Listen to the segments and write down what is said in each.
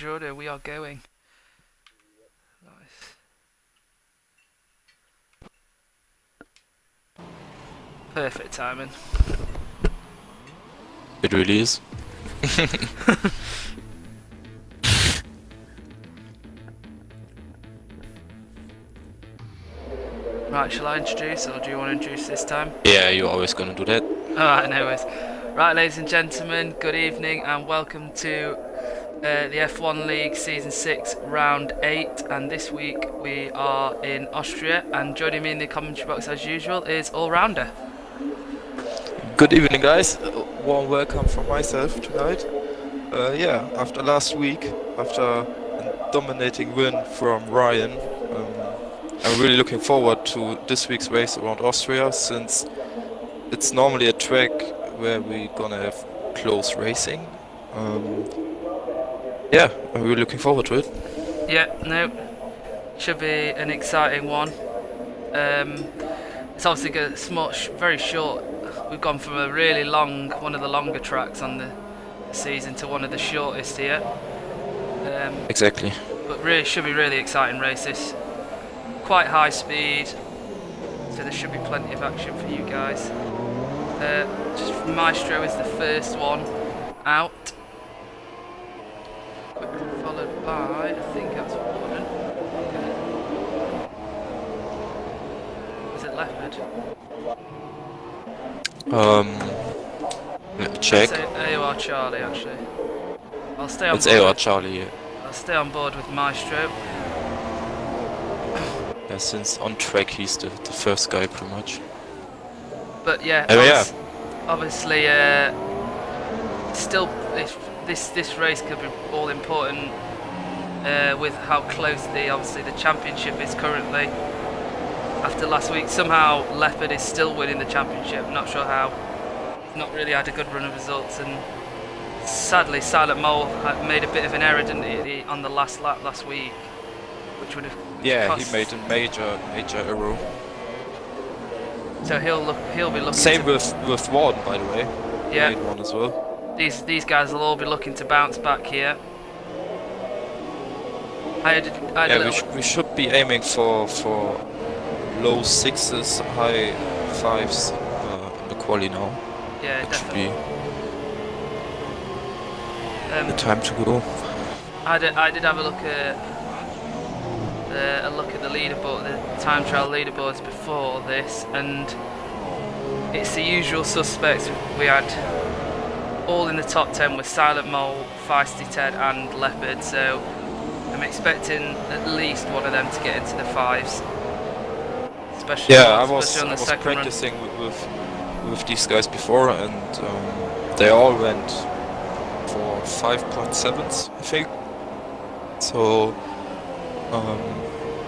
Jordan, we are going. Nice. Perfect timing. It really is. Right, shall I introduce, or do you want to introduce this time? Yeah, you're always gonna do that. Alright, anyways. Right, ladies and gentlemen, good evening and welcome to the F1 League Season 6 Round 8. And this week we are in Austria, and joining me in the commentary box as usual is All-Rounder. Good evening, guys. Warm welcome from myself tonight. Yeah, after last week, after a dominating win from Ryan, I'm really looking forward to this week's race around Austria, since it's normally a track where we're gonna have close racing. Yeah, I'm really looking forward to it. Yeah, no, should be an exciting one. It's obviously very short. We've gone from a really long, one of the longer tracks on the season to one of the shortest here. Exactly. But really, should be really exciting race this. Quite high speed, so there should be plenty of action for you guys. Just Maestro is the first one out. Quickly followed by, I think that's Warden. Was it Leopard? Check. Say AOR Charlie actually. I'll stay on It's board. AOR Charlie, yeah. I'll stay on board with Maestro. Yeah, since on track he's the first guy pretty much. But yeah, yeah. obviously, still, this race could be all important with how close obviously the championship is currently. After last week, somehow Leopard is still winning the championship. Not sure how. He's not really had a good run of results, and sadly, Silent Mole had made a bit of an error, didn't he, on the last lap last week, which would have. Yeah, he made a major error. So he'll be looking. Same with Warden, by the way. Yeah. He made one as well. These guys will all be looking to bounce back here. We should be aiming for low sixes, high fives in the quali now. Yeah, That definitely. should be the time to go. I did have a look at the leaderboard, the time trial leaderboards before this, and it's the usual suspects. We had all in the top 10 with Silent Mole, Feisty Ted and Leopard, so I'm expecting at least one of them to get into the fives. Especially, Yeah, especially on the I was second run. practicing with these guys before, and they all went for 5.7s, I think. So,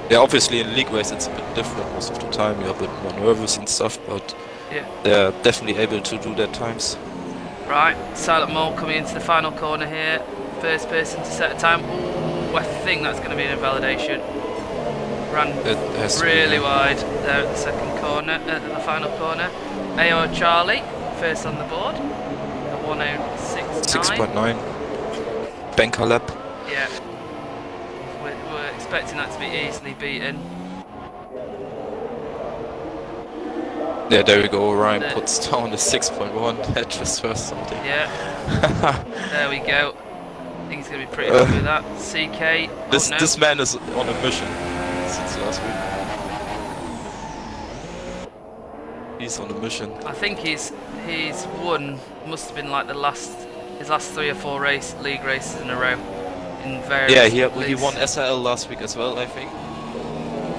yeah, obviously in league race it's a bit different most of the time. You're a bit more nervous and stuff, but Yeah. they're definitely able to do their times. Right, Silent Mole coming into the final corner here. First person to set a time. Ooh, I think that's going to be an invalidation. Ran It has to really be, wide there at the second corner, at the final corner. AO Charlie, first on the board. A 106.9. 6.9. Banker lap. Yeah. We're expecting that to be easily beaten. Yeah, there we go. Ryan The- puts down the 6.1. That just first something. Yeah. There we go. I think he's going to be pretty happy with that. CK. This Oh, no. this man is on a mission since last week. He's on a mission. I think he's won, must have been like his last 3 or 4 league races in a row in various Yeah, he leagues. won SRL last week as well, I think.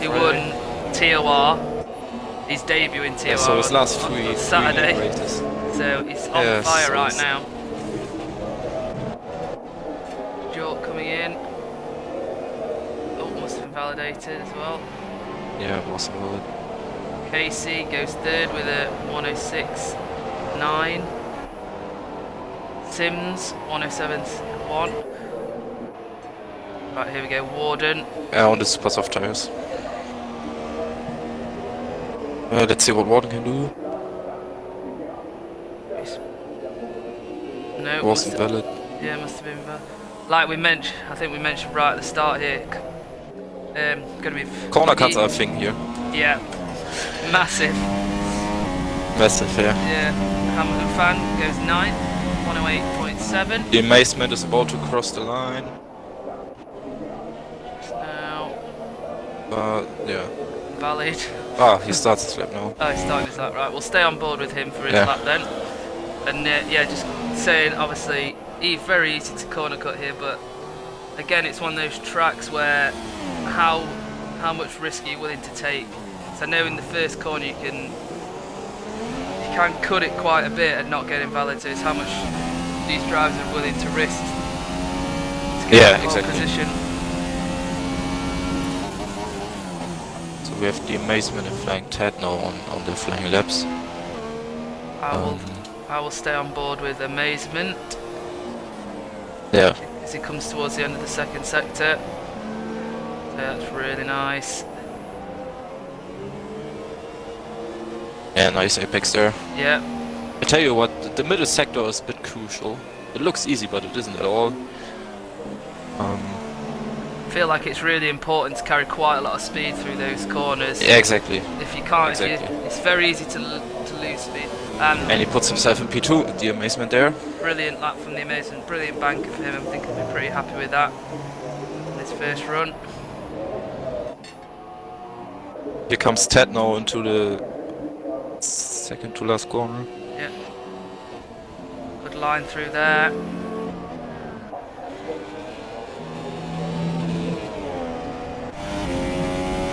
He Friday. won TOR, his debut in TOR Yeah, so his last on three Saturday, league races. so he's on Yeah, fire so right it's- now. Jork coming in. Oh, must have been validated as well. Yeah, most of it. Casey goes third with a 106.9. Sims 107.1. Right, here we go. Warden. Yeah, on the super soft tires. Let's see what Warden can do. No, Wasn't valid. yeah, must have been like we mentioned, I think we mentioned right at the start here, going to be Corner cuts are a thing here. Yeah, massive. Massive, yeah. Yeah, Hamilton fan goes 9, 108.7. The amazement is about to cross the line. Now, yeah. valid. Ah, he starts his lap now. Oh, he's starting his lap, right. We'll stay on board with him for his Yeah. lap then. And yeah, just saying, obviously, very easy to corner cut here, but again, it's one of those tracks where how much risk are you willing to take? So I know in the first corner you can cut it quite a bit and not get invalid, so it's how much these drivers are willing to risk to get in pole position. So we have the amazement and flying Ted now on the flying laps. I will stay on board with amazement. Yeah. As he comes towards the end of the second sector. So that's really nice. Yeah, nice apex there. Yeah. I tell you what, the middle sector is a bit crucial. It looks easy, but it isn't at all. I feel like it's really important to carry quite a lot of speed through those corners. Yeah, exactly. If you can't, Exactly. it's very easy to lose speed. And he puts himself in P2, the amazement there. Brilliant lap from the amazement, brilliant bank of him. I think I'll be pretty happy with that in this first run. Here comes Ted now into the second to last corner. Yeah. Good line through there.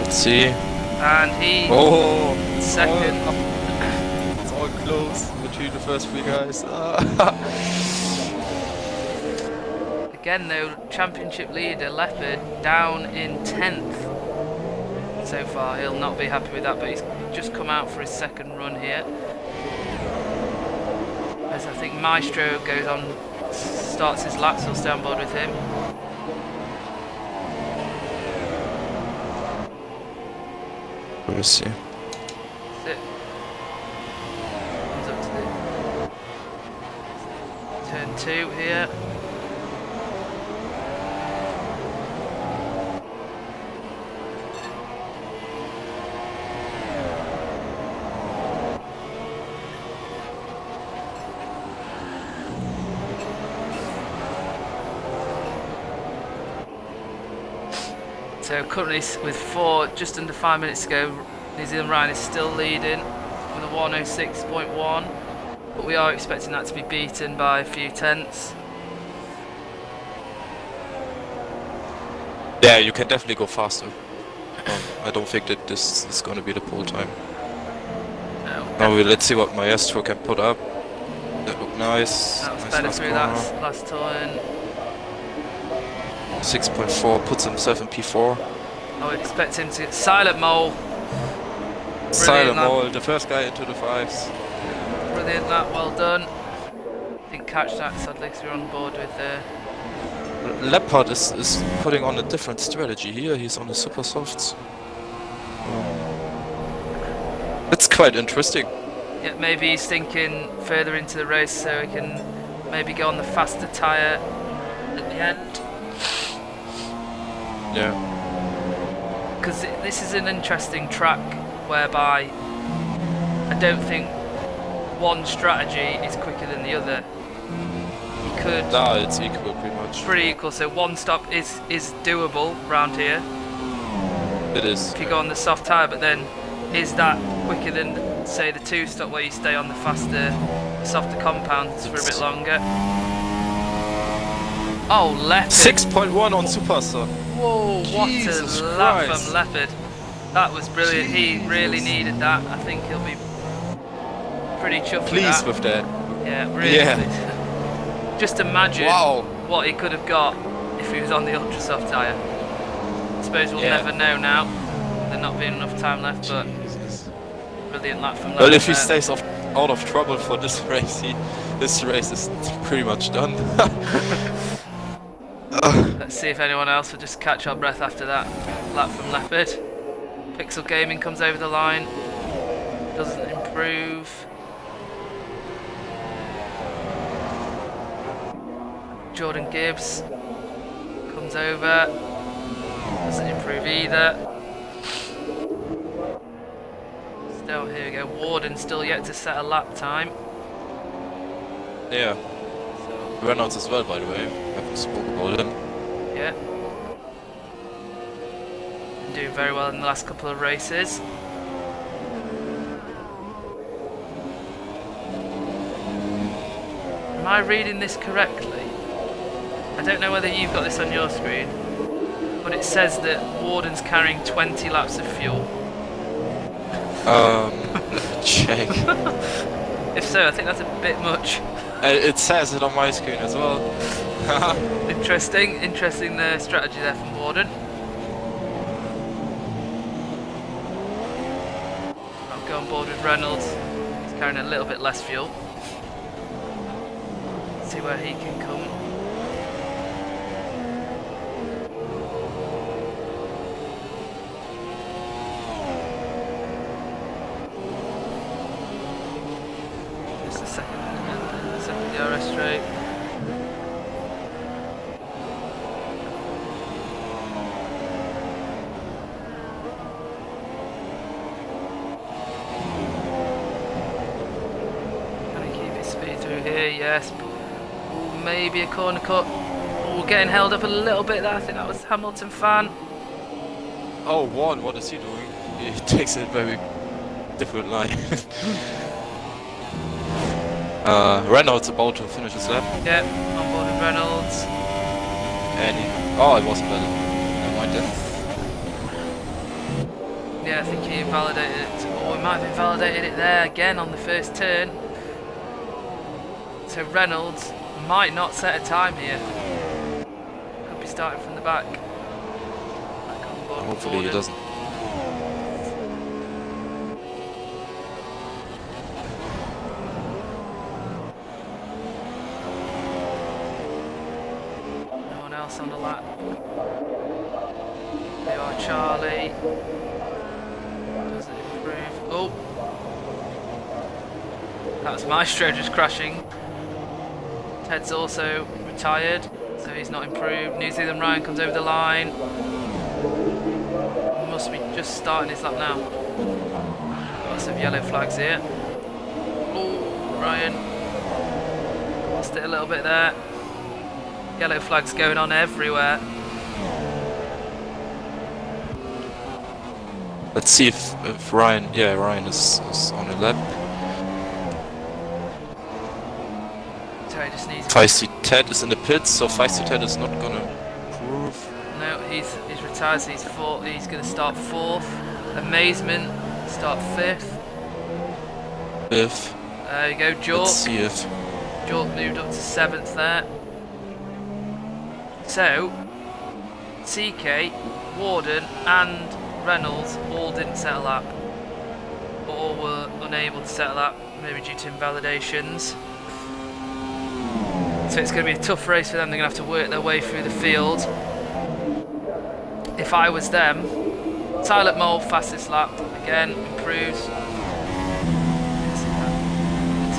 Let's see. And he second. It's all close between the first three guys. Again though, championship leader Leopard down in 10th so far. He'll not be happy with that, but he's just come out for his second run here. As I think Maestro goes on, starts his lap, so I'll stay on board with him. We'll see. That's it. Comes up to the turn 2 here. So currently with just under 5 minutes to go, New Zealand Ryan is still leading with a 106.1, but we are expecting that to be beaten by a few tenths. Yeah, you can definitely go faster. I don't think that this is going to be the pole time. No. Now let's see what Maestro can put up. That looked nice. That was Nice better last through corner. that last turn. 6.4 puts himself in P4. I would expect him to get silent mole. Silent lap. Mole, the first guy into the fives. Brilliant lap, well done. Didn't catch that sadly because we were on board with Leopard is putting on a different strategy here. He's on the super softs. It's quite interesting. yeah, maybe he's thinking further into the race so he can maybe go on the faster tyre at the end. Yeah. Because this is an interesting track whereby I don't think one strategy is quicker than the other. You could Nah, it's equal pretty much. pretty equal, so one stop is doable round here It is. if you go on the soft tyre, but then is that quicker than say the two stop where you stay on the softer compounds for a bit longer? Oh, Leopard! 6.1 on Superstar. Whoa, what Jesus a lap Christ. from Leopard. That was brilliant. He really needed that. I think he'll be pretty chuffed Pleased with with that. that. Yeah, really. Yeah. Just imagine Wow. what he could have got if he was on the ultra soft tyre. I suppose we'll Yeah. never know now. There not being enough time left, but brilliant lap from Leopard. Well, if he there. stays out of trouble for this race, this race is pretty much done. Let's see if anyone else will just catch our breath after that lap from Leopard. Pixel Gaming comes over the line. Doesn't improve. Jordan Gibbs comes over. Doesn't improve either. Still, here we go. Warden still yet to set a lap time. Yeah. Reynolds as well, by the way. Haven't spoken about him. Yeah. Been doing very well in the last couple of races. Am I reading this correctly? I don't know whether you've got this on your screen, but it says that Warden's carrying 20 laps of fuel. Let me check. If so, I think that's a bit much. It says it on my screen as well. Interesting the strategy there from Warden. I'll go on board with Reynolds. He's carrying a little bit less fuel. See where he can come. Just a second DRS straight. Can he keep his speed through here? Yes. Maybe a corner cut. Oh, getting held up a little bit there. I think that was Hamilton fan. Oh, what is he doing? He takes a very different line. Reynolds about to finish his lap. Yep, on board with Reynolds. And oh, it wasn't better. Never mind then. Yeah, I think he invalidated it. Oh, he might have invalidated it there again on the first turn. So Reynolds might not set a time here. Could be starting from the back. Back on board with Hopefully he Gordon. doesn't. No one else on the lap. They are Charlie. Does it improve? Oh! That's Maestro just crashing. Ted's also retired, so he's not improved. New Zealand Ryan comes over the line. Must be just starting his lap now. Lots of yellow flags here. Oh, Ryan. Lost it a little bit there. Yellow flags going on everywhere. Let's see if Ryan, yeah, Ryan is on a lap. So he just needs. Feisty Ted is in the pits, so Feisty Ted is not gonna improve. No, he's retired, so he's fourth. He's going to start fourth. Amazement start fifth. If There you go, let's Jork. see if Jork moved up to seventh there. So, CK, Warden, and Reynolds all didn't set a lap. All were unable to set a lap, maybe due to invalidations. So it's going to be a tough race for them. They're going to have to work their way through the field. If I was them, Silent Mole, fastest lap, again, improves. Let's see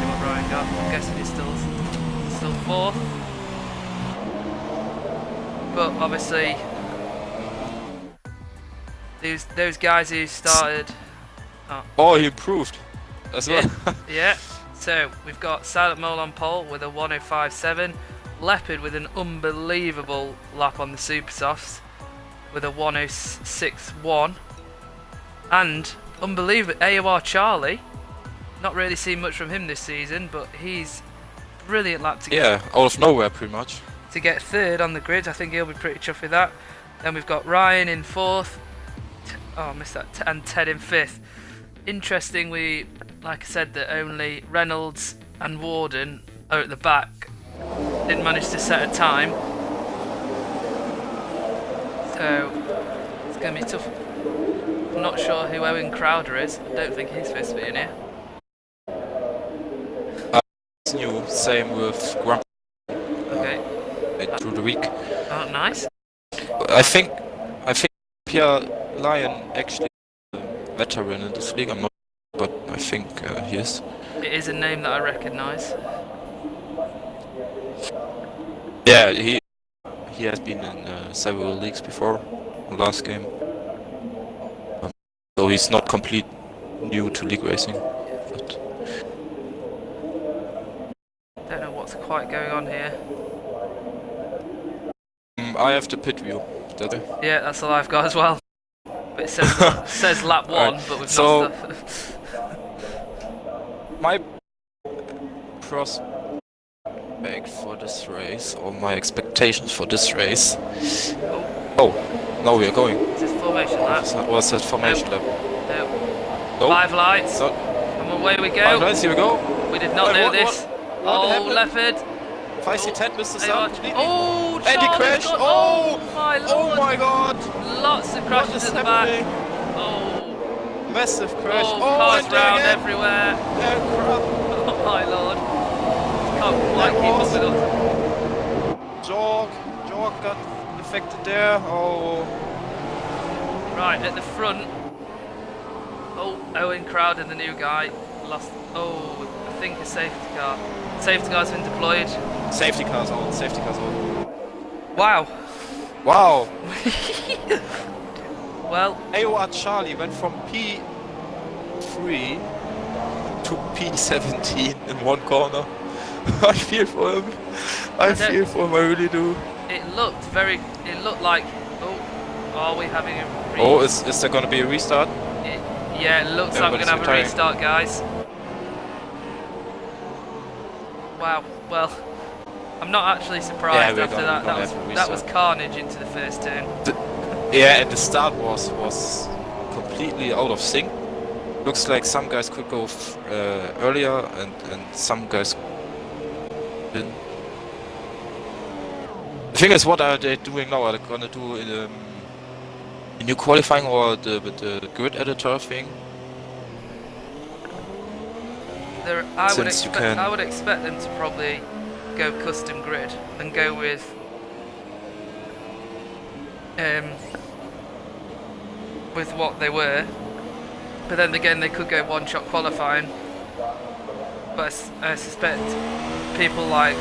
what Ryan got. I'm guessing he's still fourth. But obviously, those guys who started. oh, he improved as well. Yeah. So we've got Silent Mole on pole with a 105.7, Leopard with an unbelievable lap on the Super Softs with a 106.1, and unbelievable AOR Charlie. Not really seen much from him this season, but he's brilliant lap to get. Yeah, out of nowhere pretty much. To get third on the grid. I think he'll be pretty chuffed with that. Then we've got Ryan in fourth. Oh, I missed that. And Ted in fifth. Interestingly, like I said, that only Reynolds and Warden are at the back. Didn't manage to set a time. So it's going to be tough. I'm not sure who Owen Crowder is. I don't think he's supposed to be in here. It's new. Same with Grump Okay. through the week. Oh, nice. I think Pierre Lyon actually is a veteran in this league. I'm not, but I think he is. It is a name that I recognise. Yeah, he has been in several leagues before. Last game, so he's not complete new to league racing. But Don't know what's quite going on here. I have the pit view. That's it. Yeah, that's all I've got as well. But it says says lap 1, Right. but we've So- not. My prospect for this race, or my expectations for this race. Oh, now we are going. Is this formation lap? Was that formation lap? No. No. 5 lights. No. And away we Five go. lines, here we go. We did not Wait, know what- this. what Oh, happened? leopard. 5C10 missed the There you are. start completely. Oh, And he Charlie's crashed. got- Oh, my oh lord. my god. Lots of What crashes is at the back. happening? Oh, Massive crash. oh, cars and there round again. everywhere. Yeah, crap. Oh my lord. Can't quite That keep up was- with us. Jorg got affected there. Oh, Right, at the front. Oh, Owen Crowd and the new guy lost. Oh, I think a safety car. Safety car's been deployed. safety cars on. Safety cars on. Wow. Wow. Well, AOR Charlie went from P3 to P17 in one corner. I feel for him. I don't- feel for him. I really do. it looked like. Oh, are we having a Oh, is there gonna be a restart? Yeah, it looks like we're Everybody's gonna have a retiring. restart, guys. Wow. Well, I'm not actually surprised we're after gonna- that. we're gonna That have a was restart. carnage into the first turn. Yeah, and the start was completely out of sync. Looks like some guys could go earlier, and some guys didn't. The thing is, what are they doing now? Are they gonna do a new qualifying or the grid editor thing? Since you can- I would expect them to probably go custom grid and go with what they were, but then again they could go one-shot qualifying. But I suspect people like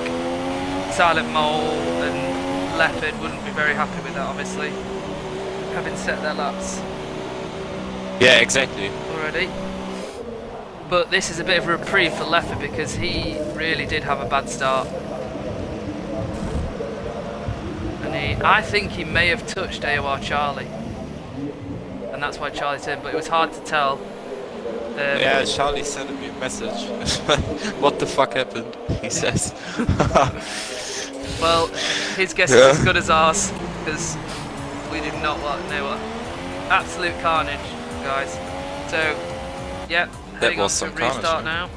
Silent Mole and Leopard wouldn't be very happy with that, obviously, having set their laps Yeah, exactly. already. But this is a bit of a reprieve for Leopard because he really did have a bad start. And I think he may have touched AOR Charlie. And that's why Charlie turned, but it was hard to tell. Yeah, Charlie sent me a message. What the fuck happened? He says. Well, his guess Yeah. is as good as ours because we did not know what. Absolute carnage, guys. So, yeah, heading on was to some carnage, restart yeah. now.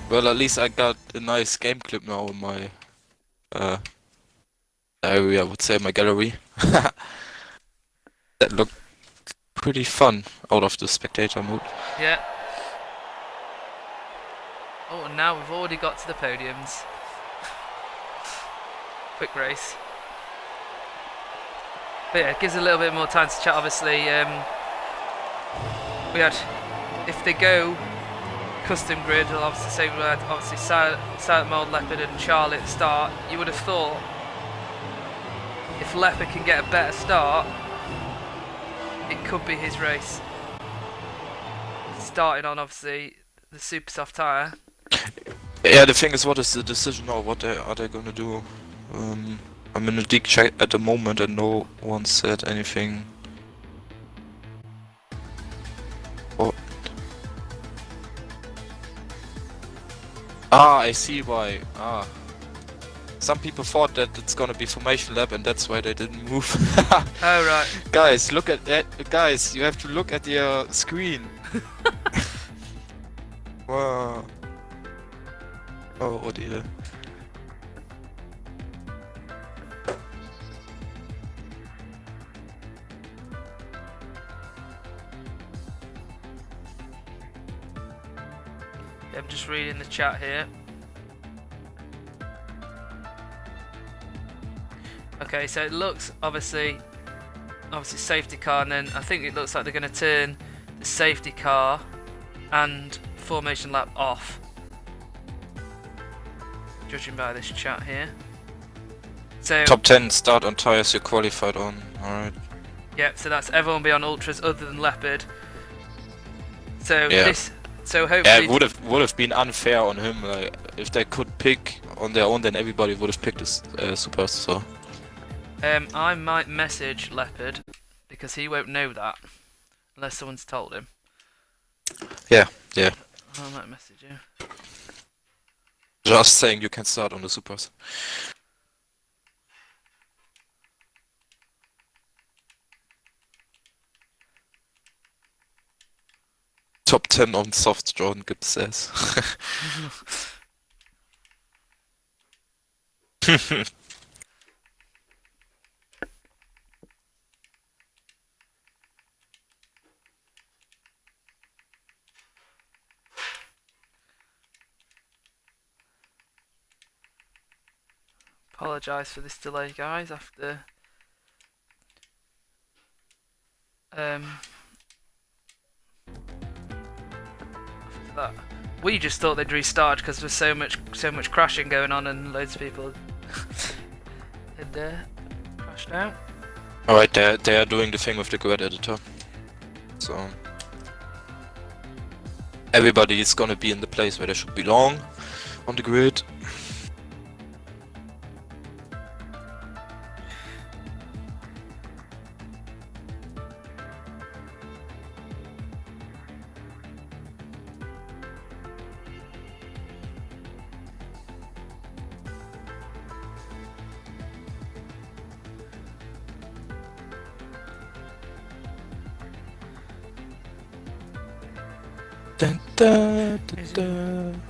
Well, at least I got a nice game clip now in my area, I would say, my gallery. That looked pretty fun out of the spectator mode. Yeah. Oh, and now we've already got to the podiums. Quick race. But yeah, it gives a little bit more time to chat. Obviously, we had, if they go custom grid, I'll obviously say we had obviously Silent Mode, Leopard and Charlie at the start. You would have thought if Leopard can get a better start, it could be his race. Starting on obviously the super soft tyre. Yeah, the thing is, what is the decision now? What are they gonna do? I'm in a dig check at the moment and no one said anything. Oh. Ah, I see why. Ah. Some people thought that it's gonna be formation lab and that's why they didn't move. Oh right. Guys, look at that. Guys, you have to look at your screen. Wow. Oh dear. I'm just reading the chat here. Okay, so it looks obviously safety car, and then I think it looks like they're going to turn the safety car and formation lap off, judging by this chat here. So Top 10 start on tires you qualified on. Alright. yeah, so that's everyone be on ultras other than Leopard. So Yeah. so Yeah, hopefully it would have been unfair on him. Like, if they could pick on their own, then everybody would have picked his supers. So I might message Leopard because he won't know that unless someone's told him. yeah. I might message you. Just saying you can start on the supers. Top 10 on Soft Jordan gibt's es. Apologise for this delay, guys. After that, we just thought they'd restart because there's so much crashing going on and loads of people had crashed out. Alright, they are doing the thing with the grid editor. So everybody is gonna be in the place where they should belong on the grid. Dun, dun, dun, Is it? dun.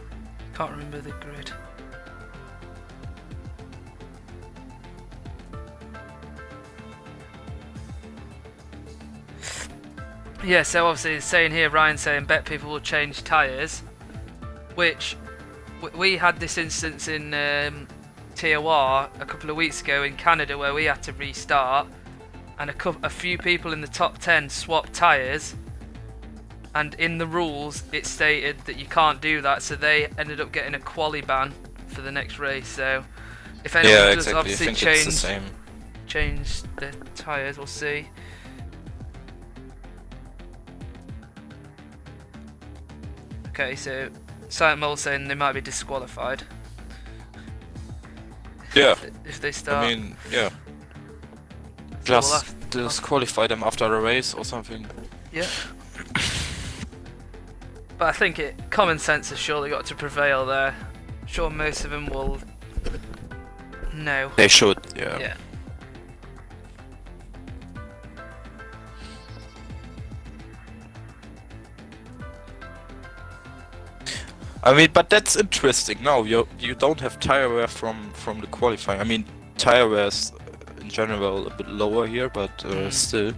Can't remember the grid. Yeah, so obviously it's saying here, Ryan saying bet people will change tyres, which we had this instance in TOR a couple of weeks ago in Canada where we had to restart, and a few people in the top 10 swapped tyres, and in the rules it stated that you can't do that, so they ended up getting a quali ban for the next race. So if anyone Yeah, does exactly. I obviously think it's the same. change the tyres, we'll see. Okay, so Silent Mole saying they might be disqualified Yeah, if they start. I mean, yeah. So we'll Just have- disqualify them after a race or something. Yeah. But I think common sense has surely got to prevail there. I'm sure most of them will know. They should, yeah. Yeah. I mean, but that's interesting. Now you don't have tire wear from the qualifying. I mean, tire wear's in general a bit lower here, but still,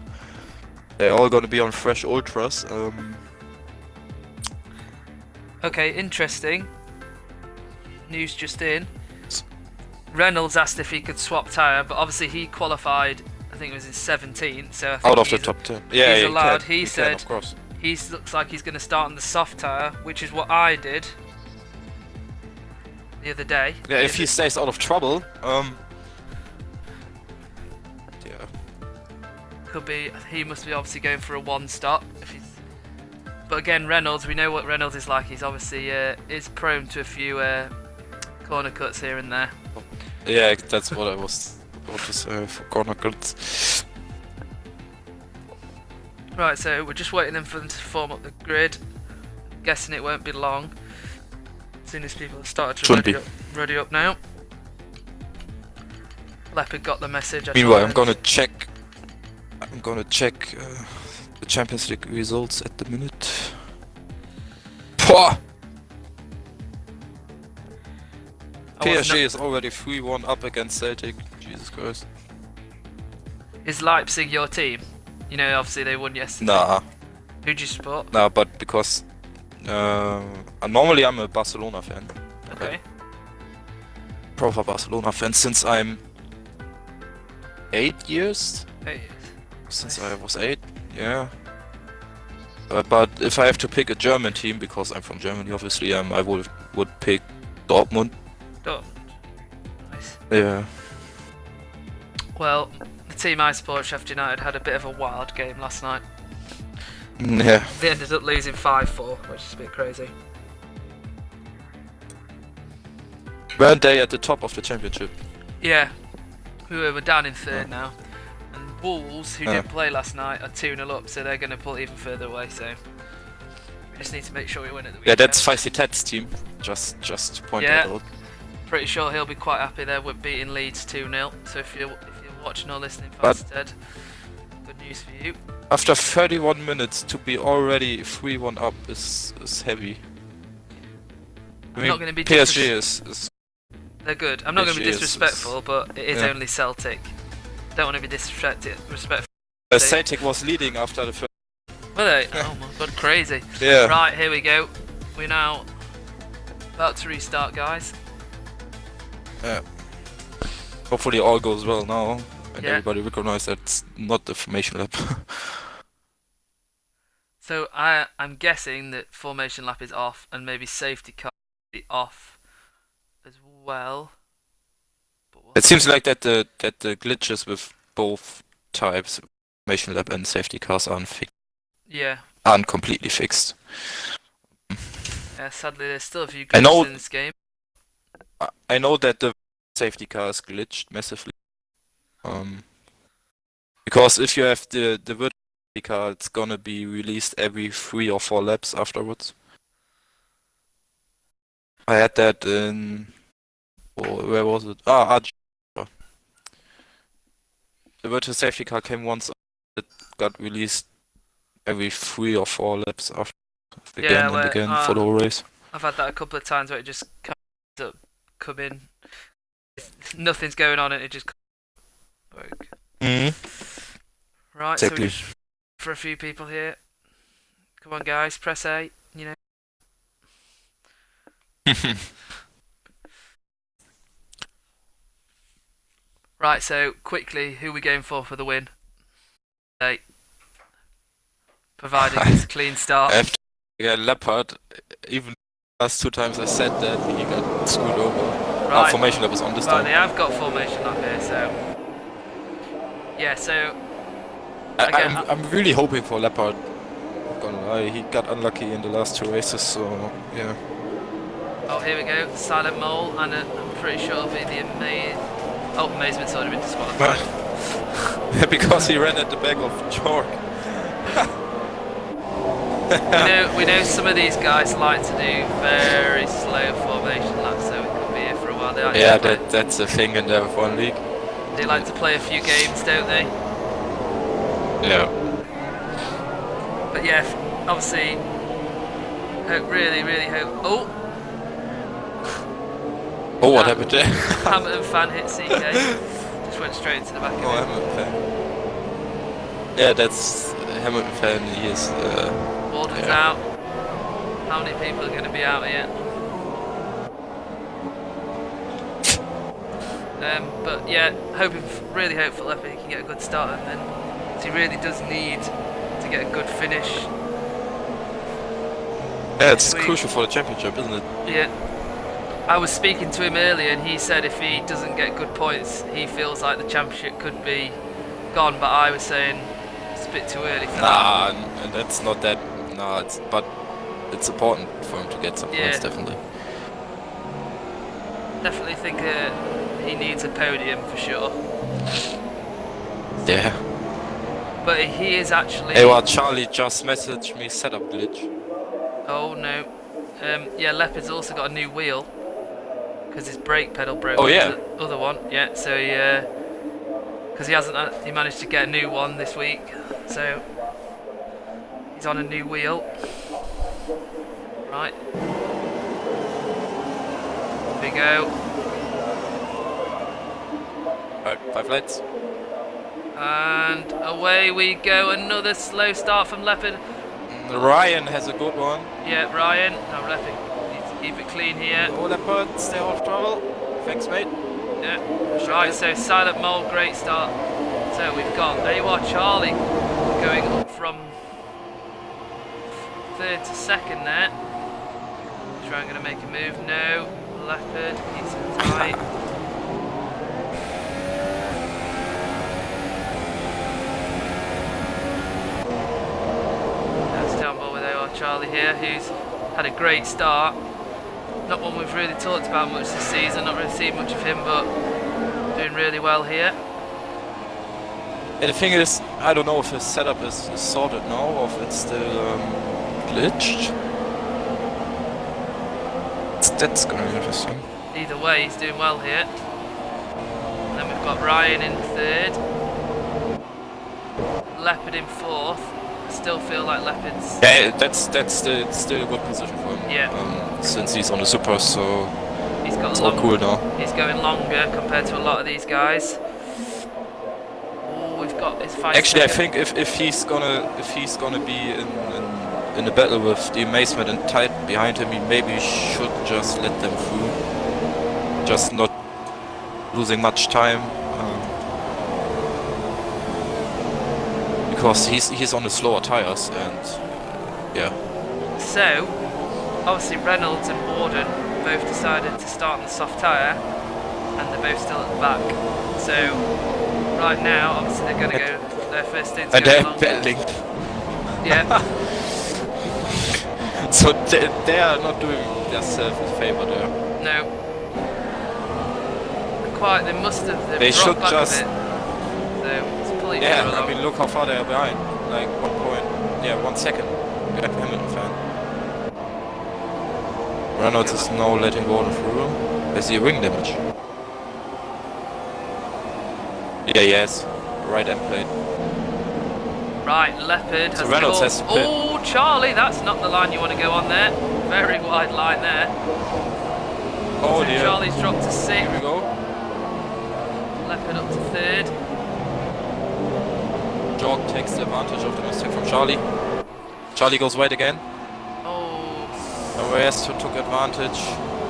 they're all gonna be on fresh ultras. Okay, interesting. News just in. Reynolds asked if he could swap tyre, but obviously he qualified, I think it was in 17th, so I think Out of the he's- top 10. Yeah, he's he allowed. can. He He said can, of course. he looks like he's going to start on the soft tyre, which is what I did the other day. Yeah, if he stays out of trouble, yeah. Could be, he must be obviously going for a one stop. But again, Reynolds, we know what Reynolds is like. He's obviously is prone to a few corner cuts here and there. Yeah, that's what I was about to say for corner cuts. Right, so we're just waiting for them to form up the grid. Guessing it won't be long. As soon as people have started to Shouldn't ready up now. Leopard got the message. I Meanwhile, told I'm gonna check the Champions League results at the minute. Pwah! I was PSG is already 3-1 up against Celtic. Jesus Christ. Is Leipzig your team? You know, obviously they won yesterday. Nah, Who'd you support? nah, but because normally I'm a Barcelona fan. Okay. Proper Barcelona fan since I'm 8 years. Hey, Since I was 8, yeah. But if I have to pick a German team, because I'm from Germany, obviously, I would pick Dortmund. Dortmund. Nice. Yeah. Well, the team I support, Sheffield United, had a bit of a wild game last night. Yeah. They ended up losing 5-4, which is a bit crazy. Weren't they at the top of the championship? Yeah, we were down in third now. And Wolves, who didn't play last night, are 2-0 up, so they're going to pull even further away. So we just need to make sure we win at the Yeah, weekend. that's Feisty Ted's team. Just to point that out. Pretty sure he'll be quite happy there with beating Leeds 2-0. So if you're watching or listening, Feisty Ted, good news for you. After 31 minutes to be already 3-1 up is heavy. I'm not going to be PSG is they're good. I'm not going to be PSG disrespectful, but it is only Celtic. Don't want to be disrespectful. Celtic was leading after the first. Were they? Oh my god, crazy. Yeah. Right, here we go. We're now about to restart, guys. Yeah. Hopefully all goes well now, and Yeah. everybody recognizes that's not the formation lap. So I'm guessing that formation lap is off, and maybe safety car will be off as well. But It seems like that the glitches with both types, formation lap and safety cars, aren't completely fixed. Yeah, sadly there's still a few I know- glitches in this game. I know that the safety cars glitched massively. Because if you have the virtual safety car, it's gonna be released every 3 or 4 laps afterwards. I had that in... where was it? Argentina. The virtual safety car came once, it got released every 3 or 4 laps after again and again for the whole race. I've had that a couple of times where it just comes up, come in, nothing's going on and it just broke. Right, Exactly. so just for a few people here. Come on guys, press A, you know. Right, so quickly, who are we going for the win? A. Providing it's a clean start. Yeah, Leopard, even last 2 times I said that he got screwed over. Right. Formation lap was on this Right, time. they have got formation up here, so... Yeah, so... Again, I'm really hoping for Leopard. Not gonna lie, he got unlucky in the last 2 races, so yeah. Oh, here we go, Silent Mole, and I'm pretty sure it'll be the Amazement's already been disqualified. Because he ran at the back of Jork. we know some of these guys like to do very slow formation laps, so we could be here for a while. Yeah, that's a thing in the F1 league. They like to play a few games, don't they? Yeah. But yeah, obviously, really hope. Oh, what happened there? Hamilton fan hit CK. Just went straight into the back of him. Hamilton fan. Yeah, that's Hamilton fan. He is. Walden's out. How many people are going to be out here? But yeah, really hopeful that he can get a good start, and then he really does need to get a good finish. Yeah, it's crucial for the championship, isn't it? Yeah. I was speaking to him earlier, and he said if he doesn't get good points, he feels like the championship could be gone. But I was saying it's a bit too early for that. And that's not that. Nah, but it's important for him to get some points, definitely. Definitely think he needs a podium for sure. Yeah. But he is actually. Hey, well, Charlie just messaged me setup glitch. Oh no. Yeah, Leopard's also got a new wheel because his brake pedal broke. Oh yeah. The other one, yeah. So because he managed to get a new one this week, so he's on a new wheel. Right. Here we go. Right, 5 lights. And away we go. Another slow start from Leopard. Ryan has a good one. Yeah, Ryan. No, Leopard needs to keep it clean here. Oh, Leopard, stay out of trouble. Thanks, mate. Yeah. Right, so Silent Mole, great start. So we've got AWA Charlie going up from 3rd to 2nd there. Trying to make a move. No. Leopard, he's tight. Charlie here, who's had a great start. Not one we've really talked about much this season, not really seen much of him, but doing really well here. And the thing is, I don't know if his setup is sorted now or if it's still glitched. That's gonna be interesting. Either way, he's doing well here. And then we've got Ryan in third. Leopard in fourth. I still feel like Leopard's... Yeah, that's still a good position for him. Yeah. Since he's on the super, so He's got it's all cool now. He's going longer compared to a lot of these guys. Oh, we've got his 5 Actually, second. I think if he's gonna be in a battle with the amazement and tight behind him, he maybe should just let them through, just not losing much time, because he's on the slower tires and yeah. So, obviously Reynolds and Borden both decided to start on the soft tyre, and they're both still at the back. So, right now, obviously they're going to go, their first stint's And going they're longer. battling. Yeah. So they are not doing themselves a favor there. No. Quite, they must have. They dropped should back just- a bit. So, it's pretty Yeah, along. I mean, look how far they are behind. Like 1 second. Like Hamilton fan. Reynolds is now letting Gordon through. Is he ring damage? Yeah, yes. Right end plate. Right, Leopard So has Reynolds caught- has to pit. Oh, Charlie, that's not the line you want to go on there. Very wide line there. Oh So dear. Charlie's dropped to 6th. Here we go. Leopard up to 3rd. Jorg takes the advantage of the mistake from Charlie. Charlie goes wide again. Oh, Reyes took advantage.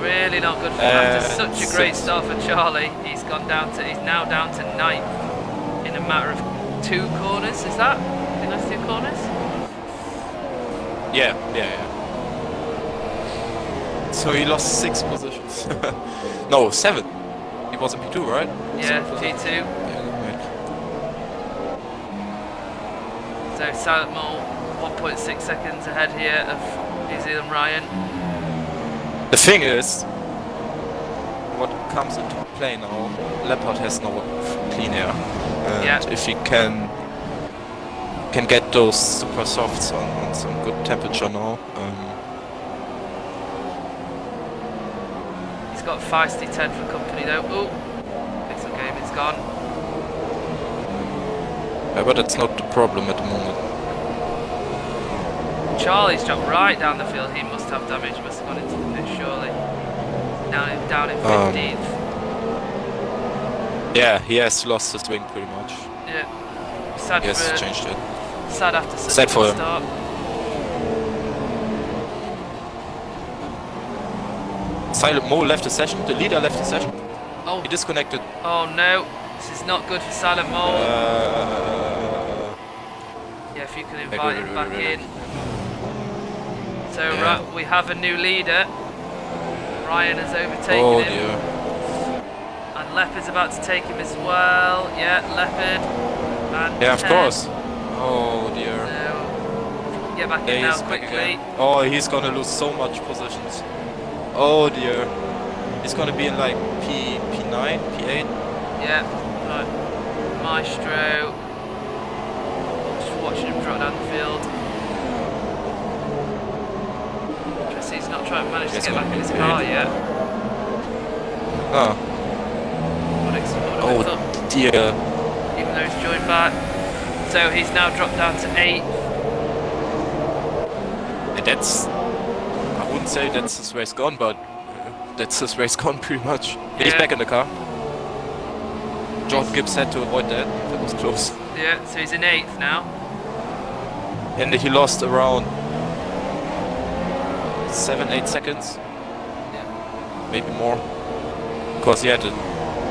really not good for him. After such a great 6th. start for Charlie, he's now down to 9th in a matter of 2 corners. Is that? I think that's 2 corners. Yeah. So he lost 6 positions. No, 7. He was in P2, right? Yeah, 7 P2. Yeah, right. So Silent Mole 1.6 seconds ahead here of New Zealand Ryan. The thing is, what comes into play now, Leopard has no clean air. And Yeah. if he can get those super softs on some good temperature now, He's got Feisty 10 for company though. Oh, pixel game, it's gone. yeah, but that's not the problem at the moment. Charlie's dropped right down the field. He must have damage. Must have gone into the pit surely. Down in 15th. Yeah, he has lost his wing pretty much. Yeah. Sad He has for changed it. sad after such Sad a for good him. start. Silent Mo left the session, the leader left the session. Oh, He disconnected. oh no. This is not good for Silent Mole. Yeah, if you can invite him back in. So Yeah. we have a new leader. Ryan has overtaken Oh him. dear. And Leopard's about to take him as well. Yeah, Leopard. And Yeah, of 10. course. Oh dear. So, get back in There now he's back quickly. again. Oh, he's gonna lose so much positions. Oh dear. He's gonna be in like P9, P8. Yeah, right. Maestro. Just watching him drop down the field. Interesting, he's not managed to Yes, get back in his good. car yet. Oh, Oh dear. even though he's joined back. So he's now dropped down to 8th. And that's, I wouldn't say that's his race gone, but that's his race gone pretty much. He's Yeah. back in the car. John Gibbs had to avoid that. That was close. Yeah, so he's in 8th now. And he lost around 7-8 seconds. Yeah. Maybe more. Because he had a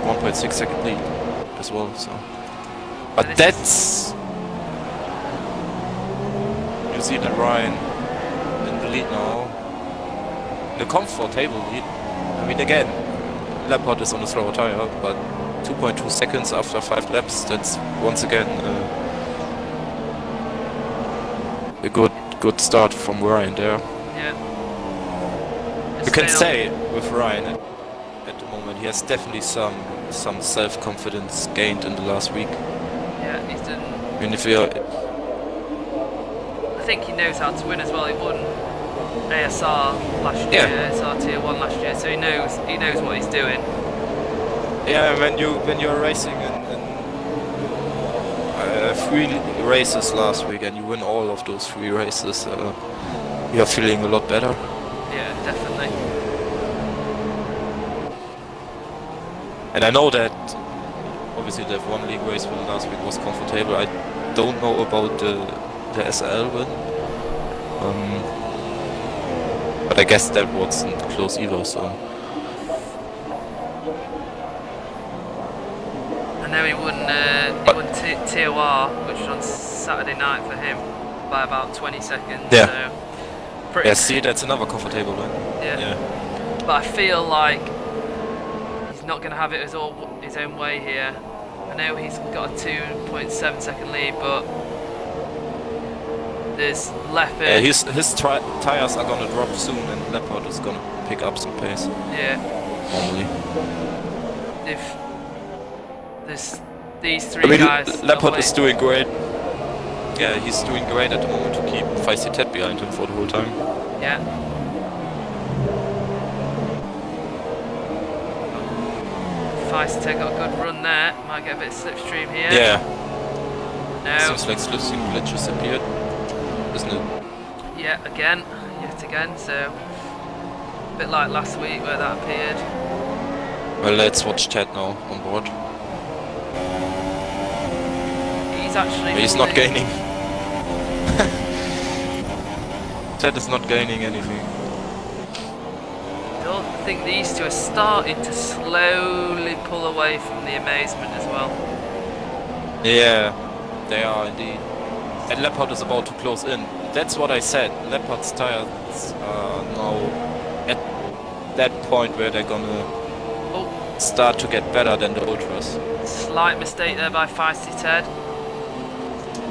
1.6 second lead as well, so. But this that's New Zealand Ryan in the lead now. The comfortable lead. I mean, again, Leopard is on a slower tire, but 2.2 seconds after 5 laps, that's once again a good Good start from Ryan there. Yeah. You can say with Ryan at the moment he has definitely some self-confidence gained in the last week. Yeah, he's done. I mean, if you're I think he knows how to win as well. He won ASR last year, Yeah. ASR Tier 1 last year, so he knows what he's doing. yeah, when you're racing in 3 races last week and you win all of those 3 races, you're feeling a lot better. Yeah, definitely. And I know that obviously the F1 League race win last week was comfortable. I don't know about the SL win. But I guess that wasn't close either, so. I know he won Tier R, which was on Saturday night for him, by about 20 seconds. Yeah. So pretty Yeah, see, that's another comfortable win. Yeah. But I feel like he's not going to have it his own way here. I know he's got a 2.7 second lead, but there's Leopard. Yeah, his tires are gonna drop soon, and Leopard is gonna pick up some pace. Yeah. Normally. If there's these 3 guys. Leopard is doing great. Yeah, he's doing great at the moment to keep Feisty Ted behind him for the whole time. Yeah. Feisty Ted got a good run there. Might get a bit of slipstream here. Yeah. No. Seems like slipstream glitches appeared, isn't it? Yeah, yet again. So a bit like last week where that appeared. Well, let's watch Ted now on board. He's actually. He's not gaining. Ted is not gaining anything. I think these two are starting to slowly pull away from the amazement as well. Yeah, they are indeed. And Leopard is about to close in. That's what I said. Leopard's tires are now at that point where they're gonna start to get better than the Ultras. Slight mistake there by Feisty Ted.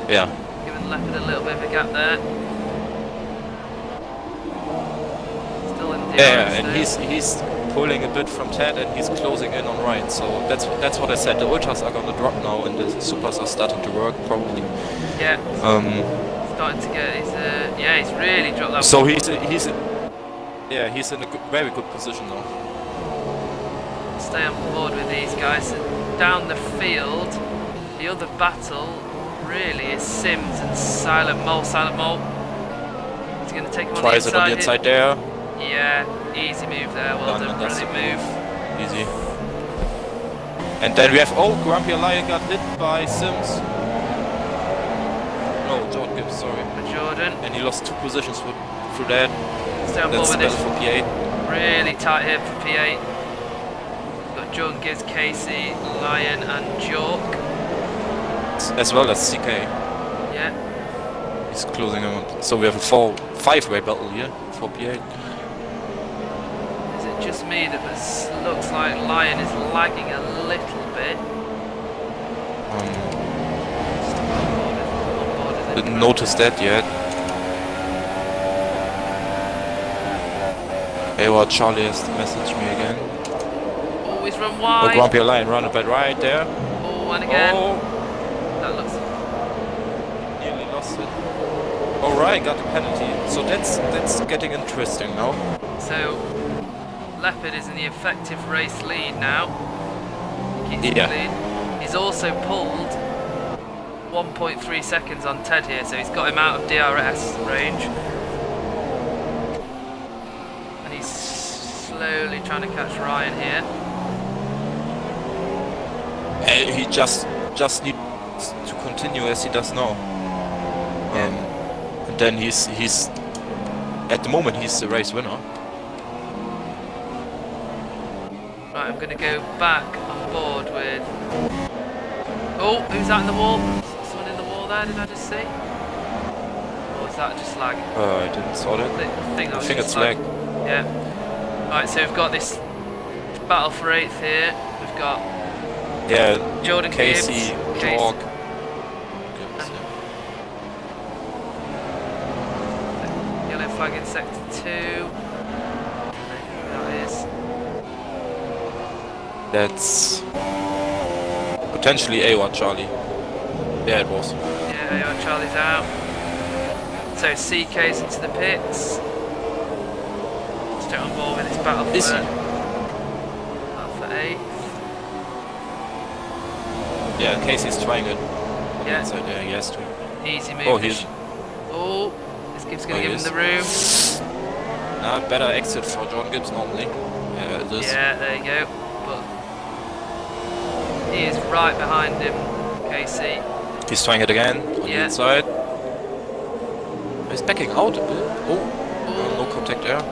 Yeah. Giving Leopard a little bit of a gap there. Still in the Yeah, and he's pulling a bit from Ted and he's closing in on Ryan. So that's what I said. The Ultras are gonna drop now and the Supers are starting to work probably. Yeah. Starting to get his he's really dropped that. So he's in a very good position now. Stay on board with these guys. Down the field, the other battle really is Sims and Silent Mole. Silent Mole. He's going to take him on the Tries it on the inside there. Yeah, easy move there. Well done, brilliant move. Easy. And then we have Grumpy Lion got hit by Sims. No, Jordan Gibbs, sorry. For Jordan. And he lost 2 positions through that. Stay on board with That's this. for P8. Really tight here for P8. Got Jordan Gibbs, Casey, Lion, and Jork. As well as CK. Yeah. He's closing him on. So we have a 5-way battle here for P8. Is it just me that this looks like Lion is lagging a little bit? Didn't notice that yet. Hey, well, Charlie has messaged me again. Oh, he's run wide. Grumpy Lion run a bit right there. Oh, and again. Oh, That looks. nearly lost it. Alright, got the penalty. So that's getting interesting now. So, Leopard is in the effective race lead now. Keeps the Yeah. lead. He's also pulled 1.3 seconds on Ted here, so he's got him out of DRS range. And he's slowly trying to catch Ryan here. He just needs to continue as he does now. And then he's at the moment he's the race winner. Right, I'm going to go back on board with... Oh, who's that in the wall? Someone in the wall there, did I just see? Or is that just lag? I didn't saw that. I think that was think just it's lag. Yeah. Right, so we've got this battle for 8th here. We've got Yeah, Jordan Casey, Gibbs, Jorg. flag in sector 2. That is. That's potentially A1 Charlie. Yeah, it was. Yeah, Charlie's out. So CK's into the pits. Straight on board with this battle Is for he? 8th. Yeah, Casey's trying it. Yeah. So yeah, he has to. Easy move. Oh, he's. Oh, this Gibbs going Oh, to he give him is. the room. Better exit for John Gibbs normally. Yeah, it is. Yeah, there you go. But he is right behind him, Casey. He's trying it again on the Yeah. inside. He's backing out a bit. Oh, no contact there.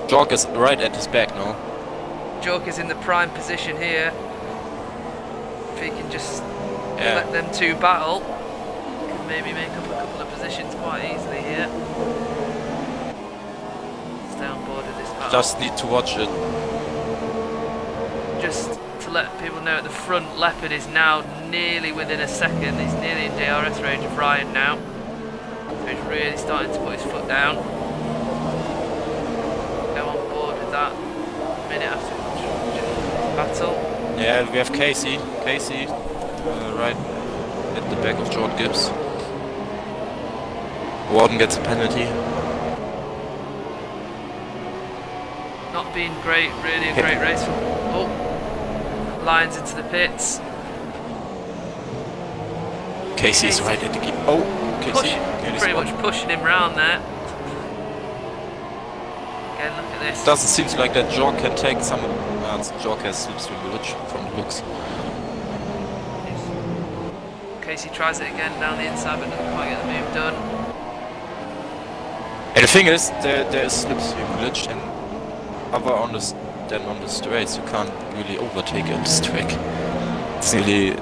Jorg is right at his back now. Jork is in the prime position here. If he can just Yeah. let them two battle, he can maybe make up a couple of positions quite easily here. Stay on board with this battle. Just need to watch it. Just to let people know, at the front, Leopard is now nearly within a second. He's nearly in DRS range of Ryan now. So he's really starting to put his foot down. Go on board with that a minute after battle. Yeah, we have Casey. Casey, right at the back of Jordan Gibbs. Warden gets a penalty. Not being great, really a great race. Oh, Lions into the pits. Casey's right at the keep. Oh, Casey. Pretty much pushing him round there. Again, look at this. Doesn't seem like that Jorg can take some. Jorg has slipstream village from the looks. Casey tries it again down the inside, but doesn't quite get the move done. And the thing is, there is slipstream village and other on the than on the straights. You can't really overtake it on this track. It's really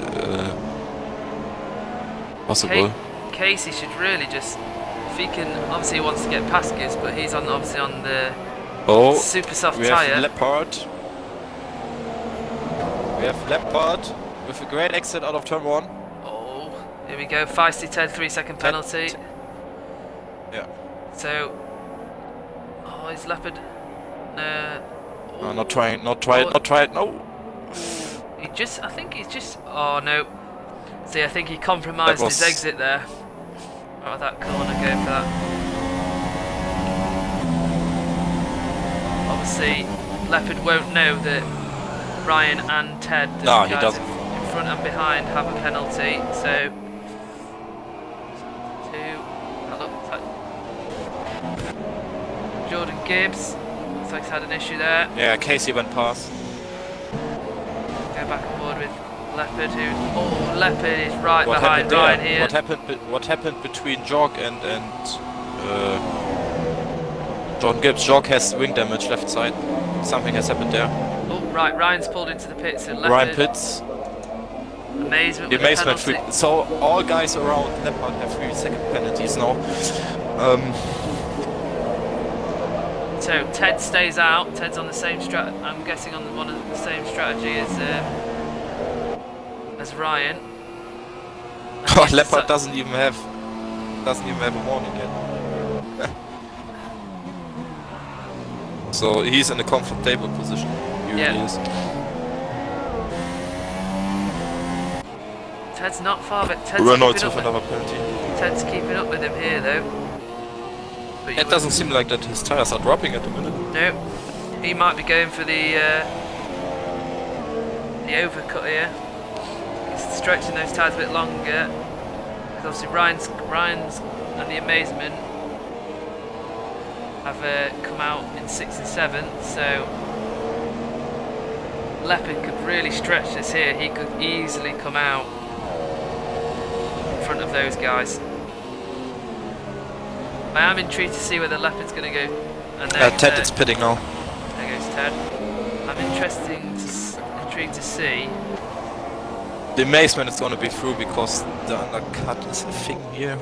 possible. Casey should really just, if he can, obviously he wants to get past Gibbs, but he's obviously on the super soft we tyre. have Leopard. We have Leopard with a great exit out of turn 1. Oh, here we go, feisty Ted, 3-second penalty. Yeah. So, oh, is Leopard? No, not try it, no. He just, I think he's just, oh no. See, I think he compromised his exit there. Oh, that corner, go for that. Obviously, Leopard won't know that Ryan and Ted, the No, he guys doesn't. in front and behind, have a penalty. So, Jordan Gibbs, looks like he's had an issue there. Yeah, Casey went past. Go back on board with Leopard, who, oh, Leopard is right What behind happened there? Ryan here. What happened between Jorg and John Gibbs? Jorg has wing damage left side. Something has happened there. Oh, right, Ryan's pulled into the pits, and Leopard, Ryan pits. Amazement The with the amazement penalty. free. So all guys around Leopard have 3-second penalties now. So Ted stays out. Ted's on the same strat. I'm guessing on one of the same strategy as Ryan. Oh, Leopard doesn't even have a warning yet. So he's in a comfortable position. He really is. Ted's not far, but Ted's Reynolds keeping with up another penalty. Ted's keeping up with him here, though. But you It doesn't seem like that his tires are dropping at the minute. No, he might be going for the overcut here. He's stretching those tires a bit longer. Because obviously Ryan's and the Amazement have come out in 6th and 7th, so Leopard could really stretch this here. He could easily come out in front of those guys. I am intrigued to see whether Leopard's going to go. And Ted is pitting now. there goes Ted. I'm intrigued to see. The amazement is going to be through because the undercut is a thing here.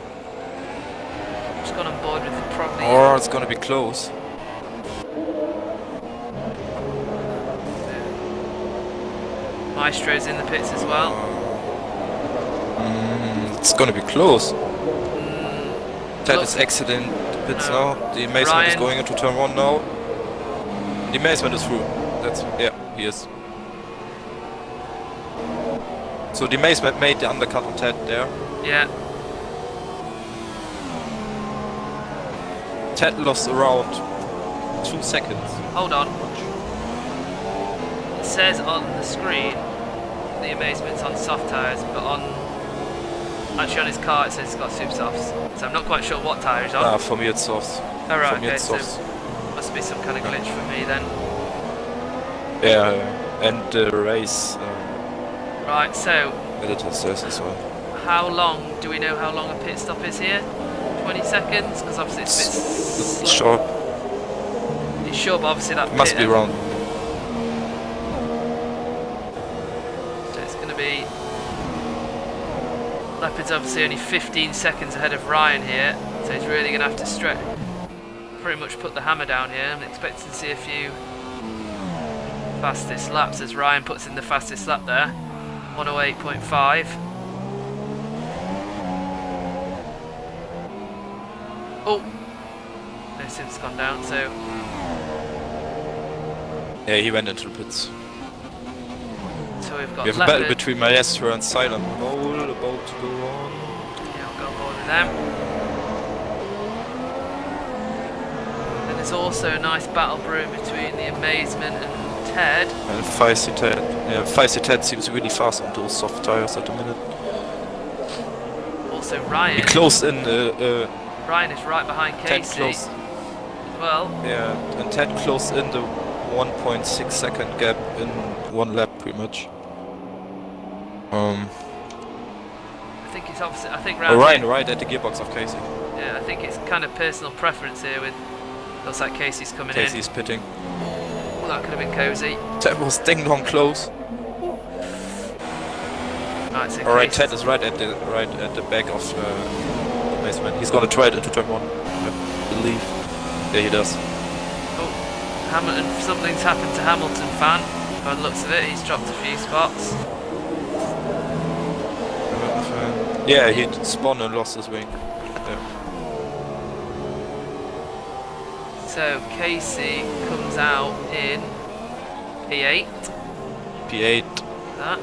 Just gone on board with probably. Or it's going to be close. Maestro's in the pits as well. It's going to be close. Ted Looks- is exiting pits No. now. The amazement is Ryan. going into turn 1 now. The amazement is through. Yeah, he is. So the amazement made the undercut on Ted there. Yeah. Ted lost around 2 seconds. Hold on. It says on the screen the amazement's on soft tyres, but actually on his car it says it's got super softs. So I'm not quite sure what tyre he's on. For me it's soft. Oh right, For me okay, it's so soft. must be some kind of glitch for me then. Yeah, and the race Right, so editor says as well. how long, do we know how long a pit stop is here? 20 seconds? Because obviously it's a bit Sure, It's short, but obviously that must pit be around. So it's going to be... Leopard's obviously only 15 seconds ahead of Ryan here, so he's really going to have to pretty much put the hammer down here. I'm expecting to see a few fastest laps as Ryan puts in the fastest lap there. 108.5. Oh! No sim's gone down, so... Yeah, he went into the pits. So we've got We have a Leopard. battle between Maestro and Silent Mole about to go on. Yeah, I'll go on board with them. And there's also a nice battle brewing between the Amazement and Ted. And Feisty Ted. Yeah, Feisty Ted seems really fast on those soft tires at the minute. Also Ryan. He closed in Ryan is right behind Ted Casey. closed. Well, Yeah, and Ted closed in the 1.6 second gap in 1 lap pretty much. I think it's obviously. I think round Ryan here- right at the gearbox of Casey. Yeah, I think it's kind of personal preference here with. Looks like Casey's coming Casey's pitting. in. Oh, that could have been cozy. Ted was ding dong close. Right, so Alright, Casey's- Ted is right at the back of Amazement. He's gonna try it into turn 1, I believe. Yeah, he does. Oh, Hamilton. Something's happened to Hamilton fan. By the looks of it, he's dropped a few spots. Yeah, he spun and lost his wing. Yeah. So Casey comes out in P8. P8. That.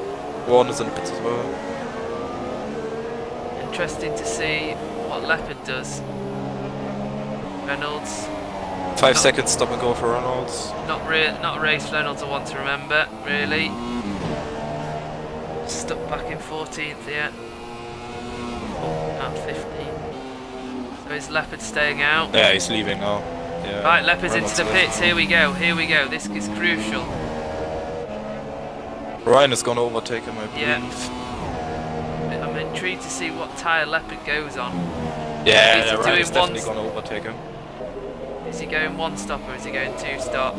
Warren is in the pits as well. Interesting to see what Leopard does. Reynolds, 5 seconds stop and go for Reynolds. not a race Reynolds I want to remember, really. Stuck back in 14th yet. Oh, 15th. So is Leopard staying out? Yeah, he's leaving now. Yeah. Right, Leopard's Reynolds into the left. pits. Here we go. Here we go. This is crucial. Ryan is gonna overtake him, I believe. Yeah. I'm intrigued to see what tyre Leopard goes on. Yeah, Is he Ryan doing is definitely one- gonna overtake him. Is he going one stop or is he going two stop?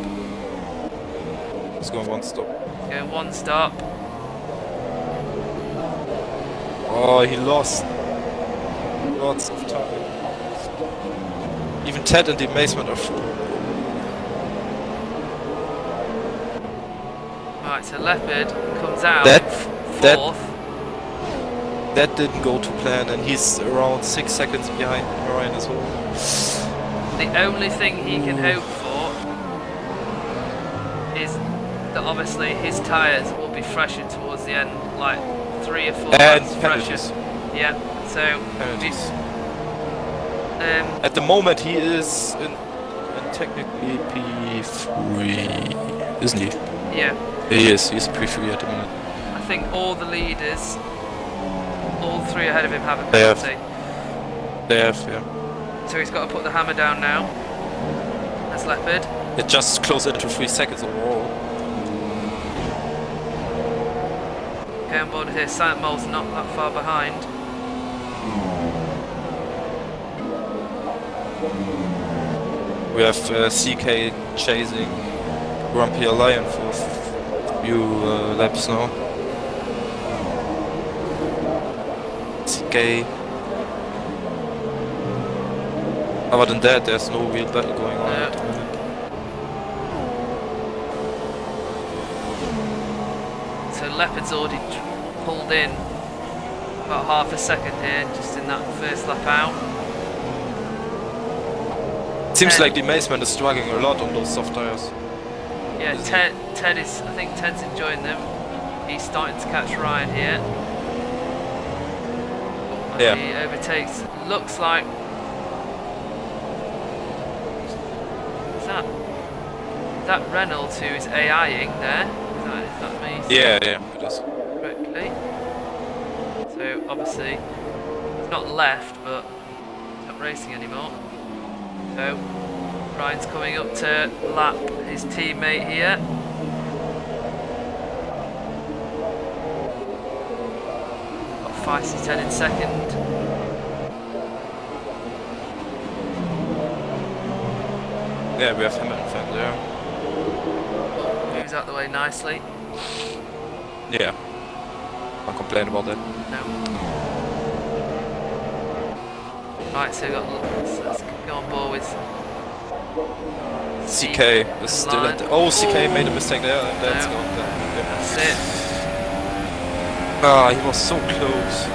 He's going 1 stop. Going one stop. Oh, he lost. Lots of time. Even Ted and the Amazement are full. Right, so Leopard comes out That- fourth. That didn't go to plan, and he's around 6 seconds behind Ryan as well. The only thing he can hope for is that obviously his tyres will be fresher towards the end, like 3 or 4 And laps penalties. fresher. Yeah, so Penalties. um, At the moment, he is in technically P3, isn't he? yeah, He is. He's P3 at the minute. I think all the leaders, all 3 ahead of him have a They have. penalty. They have, yeah. So he's got to put the hammer down now. That's Leopard. It just closed into 3 seconds overall. Okay, on board here. Silent Mole's not that far behind. We have CK chasing Grumpy Lion for a few laps now. CK. Other than that, there's no real battle going on at the minute. So Leopard's already pulled in about half a second here, just in that first lap out. Seems Ted- like the Amazement is struggling a lot on those soft tires. Yeah, Isn't Ted is. I think Ted's enjoying them. He's starting to catch Ryan here. And Yeah. he overtakes. Looks like. Is that Reynolds who is AIing there? Is that me? Yeah, it is. Correctly. So obviously he's not left, but he's not racing anymore. So Ryan's coming up to lap his teammate here. Got Feisty Ted in second. Yeah, we have Hamilton fans there. Moves out the way nicely. Yeah. Can't complain about that. No. Right, so let's go on board with CK and is still Lion. at the... Oh, CK made a mistake there, and that's No. gone. Yeah. That's it. Ah, he was so close.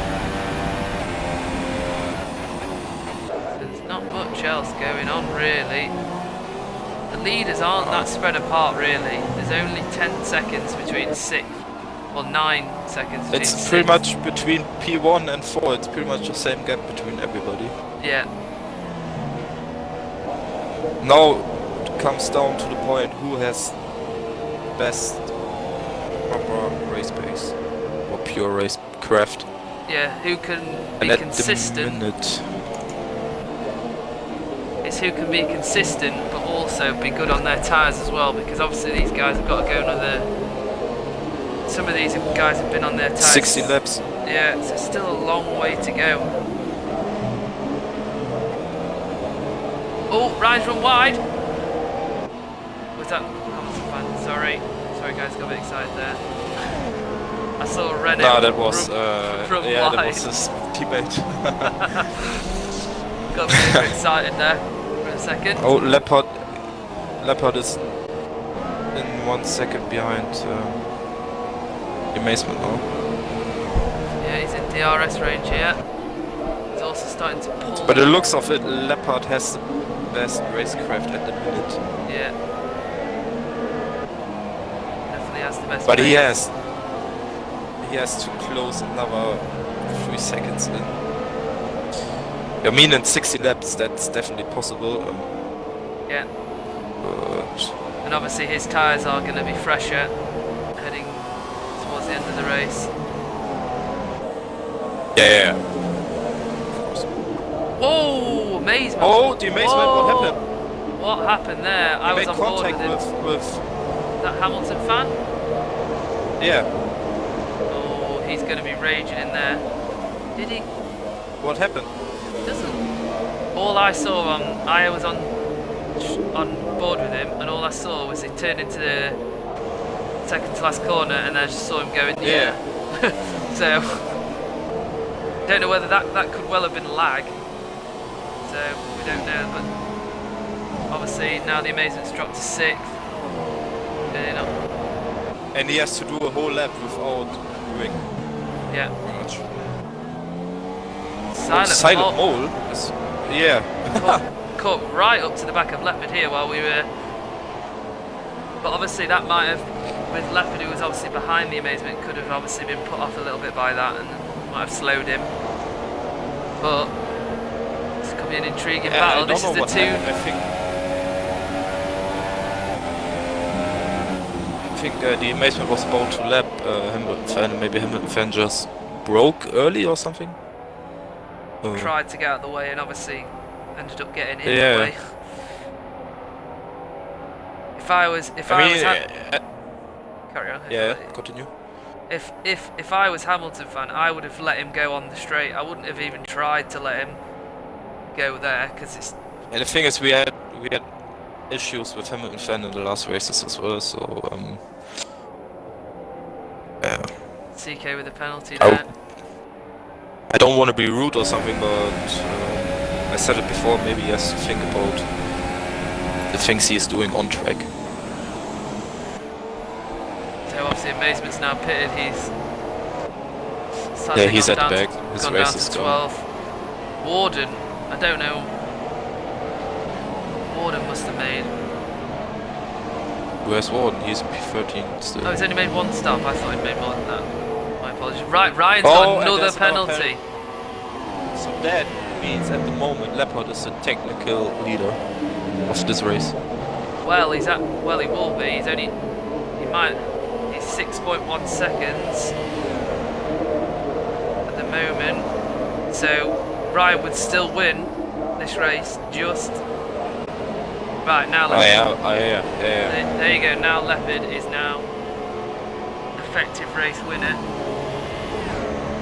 There's not much else going on really. The leaders aren't that spread apart really. There's only 10 seconds between 6th, or 9 seconds between It's 6th. pretty much between P1 and 4, it's pretty much the same gap between everybody. Yeah, Now it comes down to the point who has best proper race pace or pure race craft. yeah. Who can And be at consistent? the minute, It's who can be consistent, but also be good on their tyres as well. Because obviously these guys have got to go another. Some of these guys have been on their tyres 60 laps. Yeah, so it's still a long way to go. Oh, Ryan's run wide. Was that Hamilton fan? Sorry guys, got a bit excited there. I saw Renault. No, that was run yeah, wide. that was his teammate. Got a bit excited there for a second. Oh, Leopard is in 1 second behind Amazement now. Yeah, he's in DRS range here. He's also starting to pull. But the looks of it, Leopard has the best racecraft at the minute. Yeah. Definitely has the best. But he pace. has to close another 3 seconds in. I mean, in 60 laps, that's definitely possible. Yeah. But And obviously his tyres are going to be fresher heading towards the end of the race. yeah. Whoa, amazement! Oh, the Amazement! What happened? What happened there? I He was made on board contact with him. with That Hamilton fan? yeah. Oh, he's going to be raging in there. Did he? What happened? Doesn't. All I saw I was on board with him, and all I saw was he turn into the second to last corner, and I just saw him go in the air. So don't know whether that could well have been lag. So we don't know, but obviously now the Amazement's dropped to 6th. And he has to do a whole lap without doing Yeah. much. Silent Mole Mole? Is, yeah. caught right up to the back of Leopard here while we were. But obviously that might have, with Leopard who was obviously behind the Amazement, could have obviously been put off a little bit by that and might have slowed him. But this could be an intriguing battle. This is the two. Happened. I think the Amazement was about to lap Hamilton fan, and maybe Hamilton fan just broke early or something. Tried to get out of the way and obviously ended up getting in Yeah. the way. If I was carry on. yeah, continue. If I was Hamilton fan, I would have let him go on the straight. I wouldn't have even tried to let him go there because it's. And the thing is, we had issues with Hamilton fan in the last races as well. So yeah. CK with a penalty I there. I don't want to be rude or something, but I said it before. Maybe he has to think about the things he is doing on track. So obviously Amazement's now pitted. He's Yeah, he's at the gone back. down His to, race gone is down to gone. 12. Warden, I don't know. Warden must have made. Where's Warden? He's P13 still. Oh, he's only made one stop. I thought he'd made more than that. My apologies. Right, Ryan's Oh, got and another there's another penalty. So that means at the moment Leopard is the technical leader of this race. Well, he will be. He's 6.1 seconds at the moment. So Ryan would still win this race, just. Right, now Oh yeah. There you go, now Leopard is now effective race winner.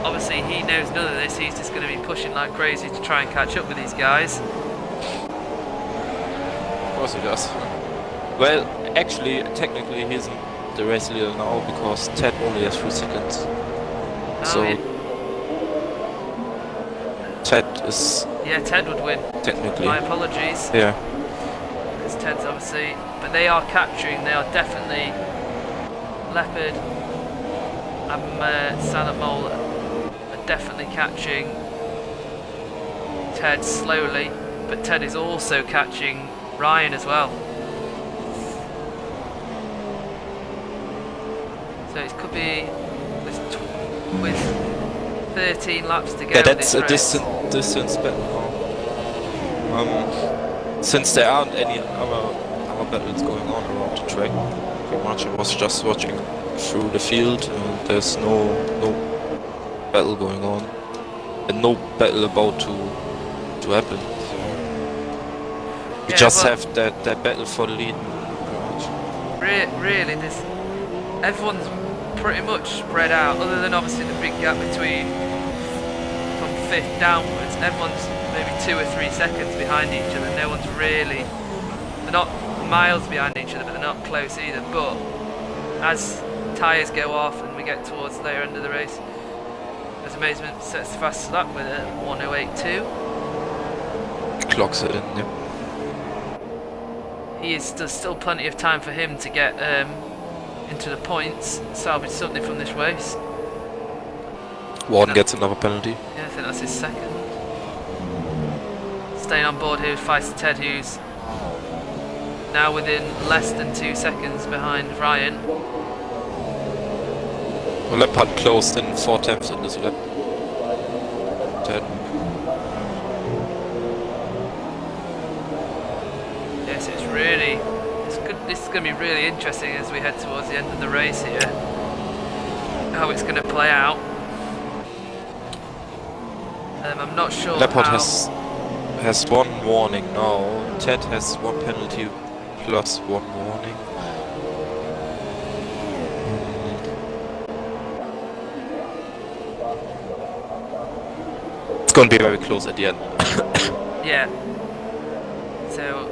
Obviously he knows none of this, he's just going to be pushing like crazy to try and catch up with these guys. Of course he does. Well, actually, technically he isn't the race leader now because Ted only has 3 seconds. So yeah. Ted is Yeah, Ted would win. technically. My apologies. Yeah. Because Ted's obviously, but they are capturing. They are definitely Leopard and Silent Mole are definitely catching Ted slowly, but Ted is also catching Ryan as well. So it could be with 13 laps to go. Yeah, that's this a race. distance battle now. Since there aren't any other battles going on around the track, pretty much I was just watching through the field and there's no battle going on and no battle about to happen. So we just have that battle for the lead. Really, everyone's pretty much spread out, other than obviously the big gap between from 5th downwards. Everyone's maybe 2 or 3 seconds behind each other. No one's really, they're not miles behind each other, but they're not close either. But as tyres go off and we get towards the later end of the race, as Amazement sets the fastest lap with a 1:08.2. Clocks it in, yeah. There's still plenty of time for him to get into the points, salvage something from this race. Warden gets another penalty. Yeah, I think that's his second. Staying on board here, fights Ted, who's now within less than 2 seconds behind Ryan. Well, Leopard closed in 4 tenths in this lap. Ted. Yes, it's really, this is going to be really interesting as we head towards the end of the race here. How it's going to play out. I'm not sure. Leopard has 1 warning now. Ted has 1 penalty plus 1 warning. It's going to be very close at the end. Yeah. So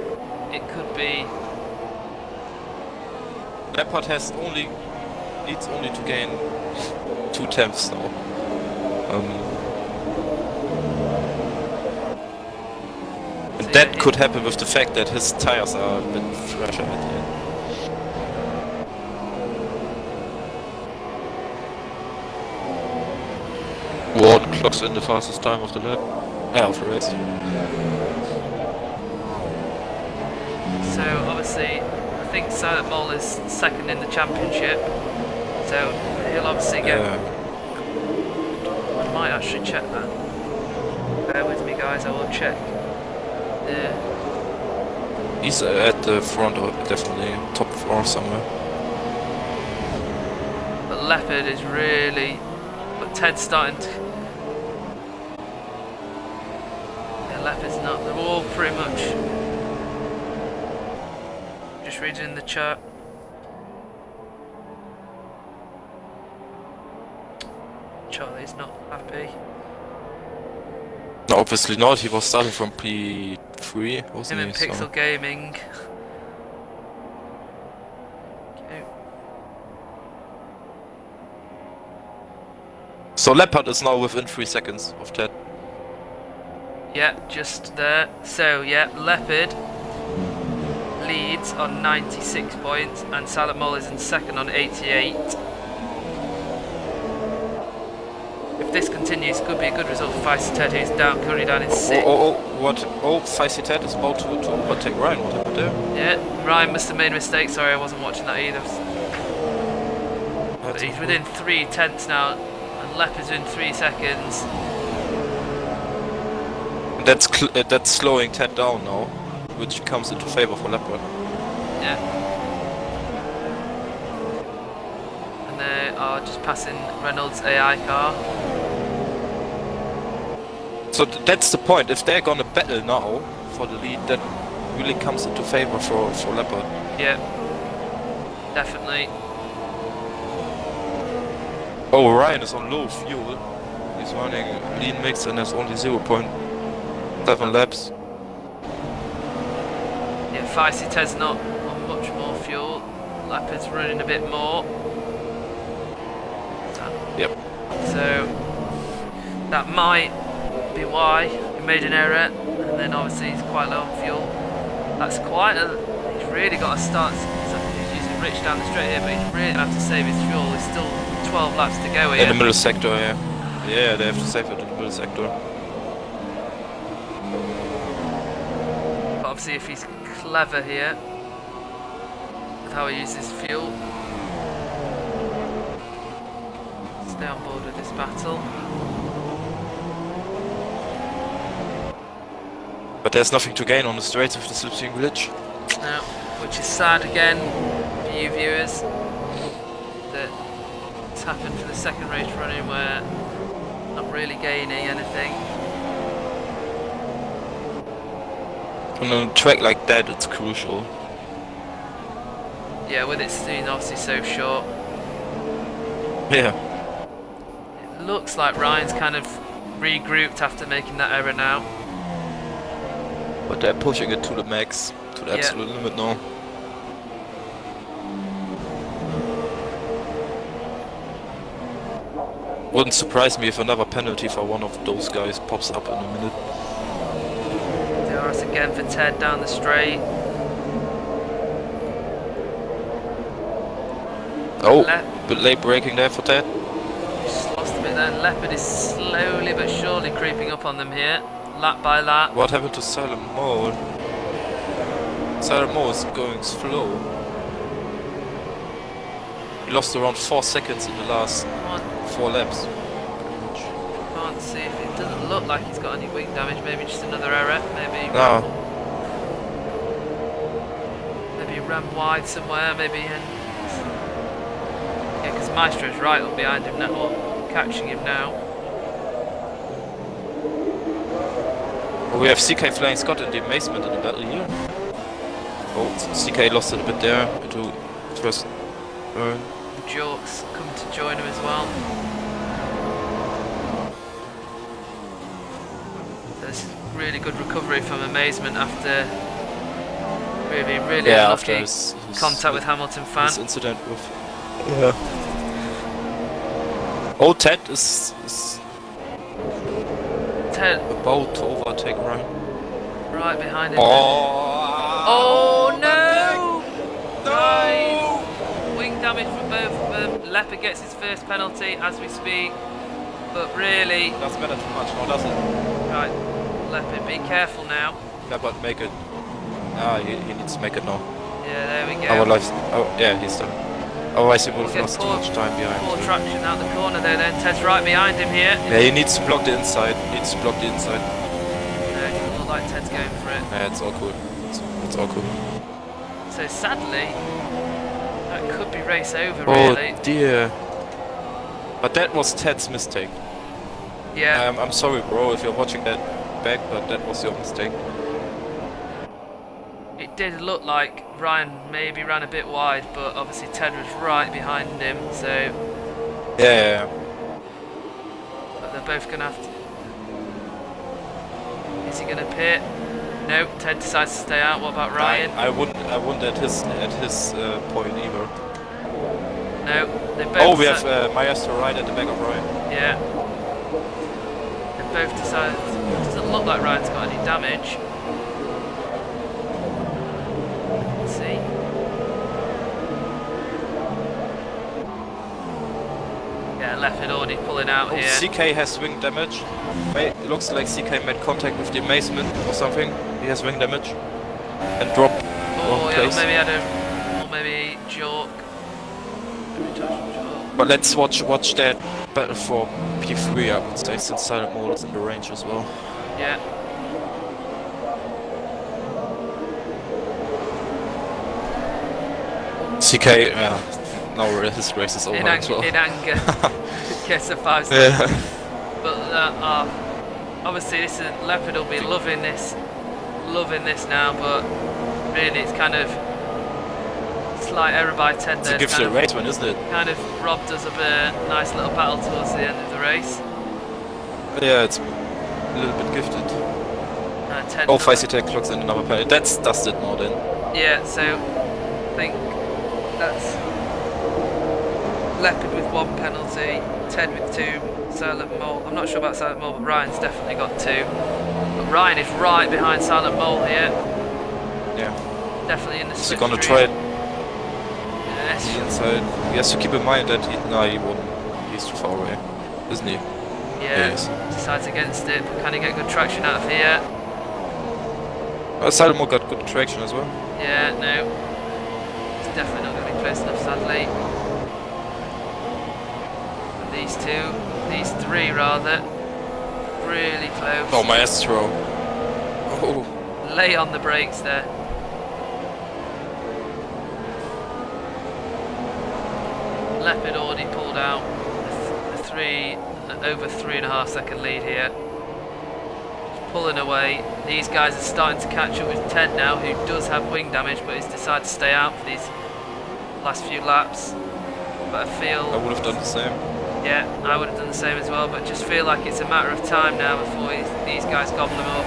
it could be. Leopard needs only to gain 2 tenths now. And So that yeah, could happen with the fact that his tires are a bit fresher at the end. Warden clocks in the fastest time of the lap. Of the race. So obviously, I think Silent Mole is second in the championship. So he'll obviously get. I might actually check that. Bear with me, guys. I will check. He's at the front, or definitely top 4 somewhere. But Leopard is really. But Ted's starting to. Yeah, Leopard's not. They're all pretty much. Just reading the chart. Charlie's not happy. No, obviously not. He was starting from P3, wasn't Him he? and Pixel So. Gaming. Okay. So Leopard is now within 3 seconds of Ted. Yeah, just there. So yeah, Leopard leads on 96 points and Silent Mole is in second on 88. If this continues, it could be a good result for Feisty Ted, who's currently down in 6th. What? Oh, Feisty Ted is about to overtake Ryan. What happened there? Yeah, Ryan must have made a mistake. Sorry, I wasn't watching that either. But That's he's all within 3/10 now, and Leopard's in 3 seconds. good. That's slowing Ted down now, which comes into favor for Leopard. Yeah. And they are just passing Reynolds' AI car. So that's the point. If they're gonna battle now for the lead, that really comes into favor for Leopard. Yeah, definitely. Oh, Ryan is on low fuel. He's running lean mix and has only 0.7 laps. Yeah, Feisty Ted's not on much more fuel. Leopard's running a bit more. Yep. So that might be why he made an error, and then obviously he's quite low on fuel. That's quite a... He's really got to start... He's using Rich down the straight here, but he's really going to have to save his fuel. There's still 12 laps to go here. In the middle sector, yeah. Yeah, they have to save it in the middle sector. But obviously if he's clever here with how he uses fuel, stay on board with this battle. But there's nothing to gain on the straights of the slipstream glitch. No, which is sad again for you viewers, that it's happened for the second race running where not really gaining anything. On a track like that, it's crucial. Yeah, with it being obviously so short. Yeah. It looks like Ryan's kind of regrouped after making that error now. But they're pushing it to the max, to the absolute limit now. Wouldn't surprise me if another penalty for one of those guys pops up in a minute. DRS again for Ted down the straight. Oh, bit late braking there for Ted. Just lost a bit there. Leopard is slowly but surely creeping up on them here, lap by lap. What happened to Silent Mode? Silent Mode is going slow. He lost around 4 seconds in the last 4 laps. Can't see if it doesn't look like he's got any wing damage. Maybe just another error. Maybe No. maybe he ran wide somewhere. Maybe yeah, because Maestro's right up behind him now, or catching him now. We have CK flying Scott in the amazement in the battle here. Oh, CK lost it a bit there into first turn. Jork's come to join him as well. There's really good recovery from amazement after really After unlucky his contact with Hamilton fan. This incident with Oh, Ted is Ted about to overtake Ryan. right behind him. Oh no! no! Right. Wing damage from both of them. Leopard gets his first penalty as we speak, but really, Doesn't matter too much now, does it? right, Leopard, be careful now. Leopard make it. Ah, he needs to make it now. Yeah, there we go. Our lives. Oh, yeah, he's done. Otherwise, he would have We'll get lost too much time Poor behind. traction out the corner there then. Ted's right behind him here. Yeah, he needs to block the inside. Needs to block the inside. No, it doesn't look like Ted's going for it. Yeah, it's all cool. It's all cool. So sadly, that could be race over Oh really. dear. But that was Ted's mistake. Yeah, I'm sorry, bro, if you're watching that back, but that was your mistake. it did look like Ryan maybe ran a bit wide, but obviously Ted was right behind him, so Yeah. but they're both gonna have to. Is he gonna pit? No, Ted decides to stay out. What about Ryan? I wouldn't at his point either. No, they both. Oh, we have Maestro right at the back of Ryan. Yeah. They both decided. It doesn't look like Ryan's got any damage. Let's see. Yeah, Leopard already pulling out Oh, here. CK has wing damage. It looks like CK made contact with the amazement or something. He has wing damage. And dropped. Oh, yeah, place. maybe had a... Or maybe Jork. Maybe Jork. But let's watch that battle for P3, I would say, since Silent Mole is in the range as well. Yeah. CK, now his race is over as well. In anger. Gets a 5-star. Yeah. But obviously this is, Leopard will be loving this now, but really it's kind of slight error by Ted there. It gives you a race win, isn't it? Kind of robbed us of a nice little battle towards the end of the race. Yeah, it's a little bit gifted. Ted Oh, Feisty Tech clocks in another penalty. That's dusted now then. Yeah, so I think that's Leopard with 1 penalty, Ted with 2, Silent Mole. I'm not sure about Silent Mole, but Ryan's definitely got 2. But Ryan is right behind Silent Mole here. Yeah. Definitely in the Is he slipstream. gonna try it Yes. inside? He has to keep in mind that he won't. He's too far away, isn't he? Yeah, Yes. decides against it, but can he get good traction out of here? Silent Mole got good traction as well. Yeah, no. It's definitely not going to be close enough, sadly. But these 3 rather, really close. Oh, Maestro. Oh. Lay on the brakes there. Leopard already pulled out over 3.5 second lead here. Pulling away. These guys are starting to catch up with Ted now, who does have wing damage, but he's decided to stay out for these last few laps. But I feel... I would have done the same. Yeah, I would have done the same as well, but just feel like it's a matter of time now before these guys gobble them up.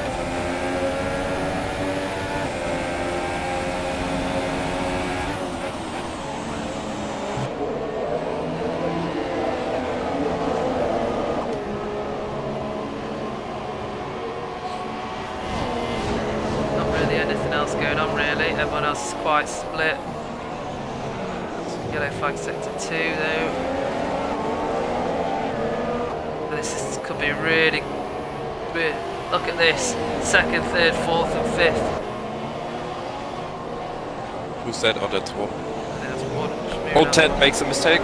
Not really anything else going on really, everyone else is quite split. Yellow flag sector 2 though. This could be really. Look at this. 2nd, 3rd, 4th, and 5th. Who's that? Oh, that's one. That's one. Oh, Ted makes a mistake.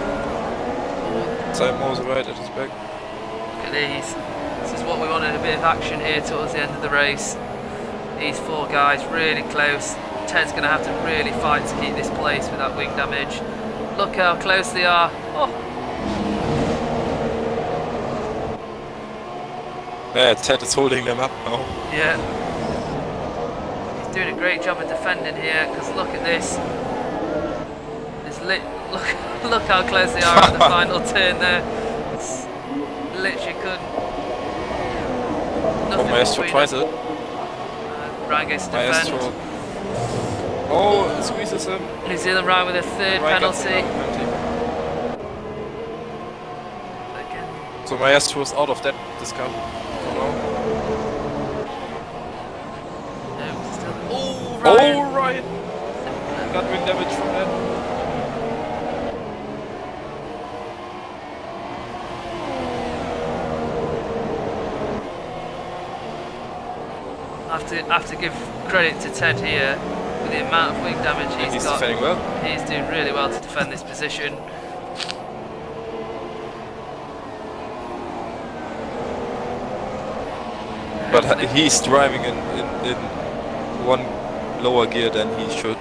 Silent Mole's right at his back. Look at these. This is what we wanted, a bit of action here towards the end of the race. These 4 guys really close. Ted's going to have to really fight to keep this place with that wing damage. Look how close they are. Oh. Yeah, Ted is holding them up now. Yeah. He's doing a great job of defending here, because look at this. Look how close they are at the final turn there. It's literally couldn't. Oh, Maestro tries it. Ryan gets to defend. Maestro. Oh, it squeezes him. New Zealand Ryan with a 3rd Ryan got penalty. another penalty. Again. So Maestro's out of that discount. No, still. Oh, Ryan! Oh, Ryan! Got wing damage from that. I have to give credit to Ted here with the amount of wing damage He's got. defending well. He's doing really well to defend this position. But he's driving in one lower gear than he should.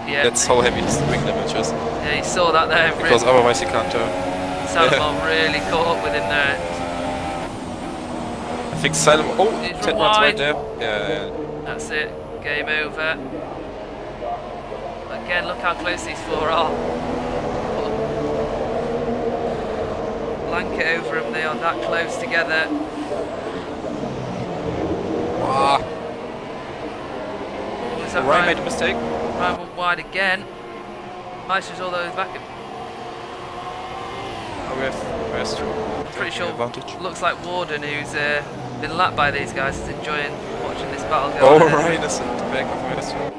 Yeah, That's how heavy his wing damage is. yeah, you saw that there. Because otherwise he can't turn. Salomon really caught up with him there. I think Salomon... Oh, He's Ted from runs wide. right there. Yeah. That's it. Game over. Again, look how close these 4 are. Blanket over them. They are that close together. Ah, Was that Ryan made a mistake. Ryan went wide again. Meister's all the way back. Oh, we have Maestro. Pretty sure. Advantage. Looks like Warden, who's been lapped by these guys, is enjoying watching this battle go Oh, on. Ryan is at the back of Maestro.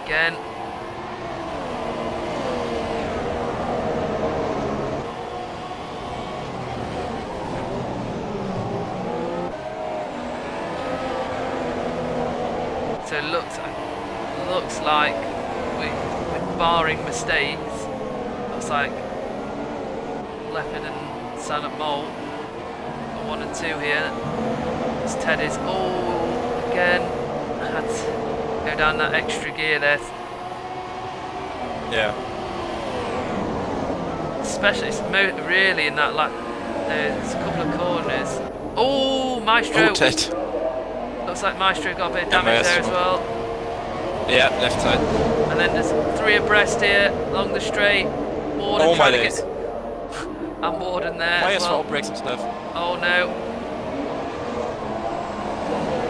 Again. So it looks like with barring mistakes, looks like Leopard and Silent Mole are 1 and 2 here. As Ted is again had to go down that extra gear there. Yeah. Especially it's really in that there's a couple of corners. Oh, Maestro! Oh, Ted. Looks like Maestro got a bit of damage there as well. Yeah, left side. And then there's 3 abreast here along the straight. Warden Oh my trying to days. and Warden there Might as as well. well break some stuff. Oh no.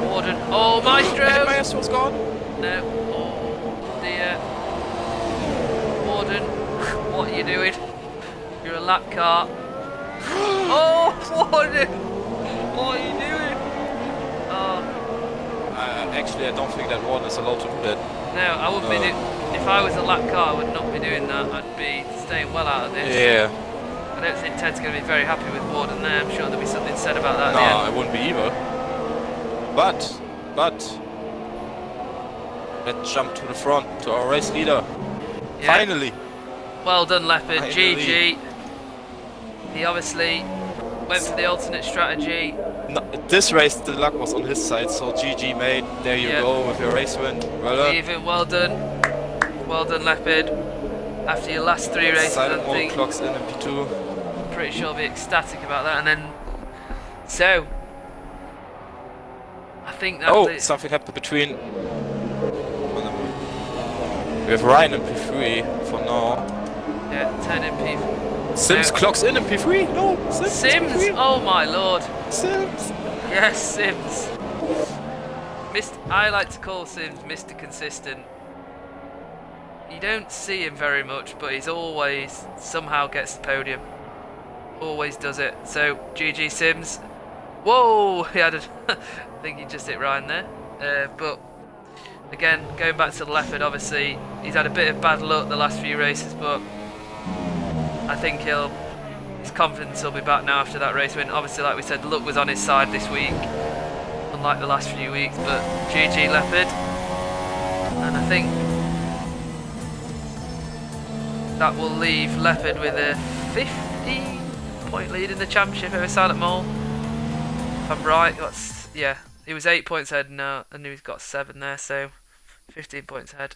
Warden. Oh, Maestro! Maestro's gone. No. Oh dear. Warden, what are you doing? You're a lap car. Oh, Warden! What are you doing? Oh. Actually, I don't think that one is allowed to do that. No, I wouldn't be if I was a lap car, I would not be doing that. I'd be staying well out of this. Yeah. I don't think Ted's going to be very happy with Warden there. I'm sure there'll be something said about that No, at the I end. wouldn't be either. But, let's jump to the front, to our race leader. Yeah. Finally. Well done, Leopard. Finally. GG. He obviously went for the alternate strategy. No, this race, the luck was on his side, so GG mate. There you Yeah. go with your race win. Well done. Even well done. Well done, Leopard. After your last 3 races, I Silent mode think clocks in P2. pretty sure I'll be ecstatic about that. And then, so I think that Oh, something happened between. We have Ryan in P3 for now. yeah, 10 MP. Sims No. clocks in P3. No, Sims! P3. Oh my lord! Sims. Yes, Sims. I like to call Sims Mr. Consistent. You don't see him very much, but he's always somehow gets the podium. Always does it. So GG Sims. Whoa! He had I think he just hit Ryan there. But again, going back to the Leopard, obviously he's had a bit of bad luck the last few races, but I think his confidence will be back now after that race win. Obviously, like we said, luck was on his side this week, unlike the last few weeks. But GG Leopard, and I think that will leave Leopard with a 15-point lead in the championship over Silent Mole. If I'm right, yeah, he was 8 points ahead now, and he's got 7 there, so 15 points ahead.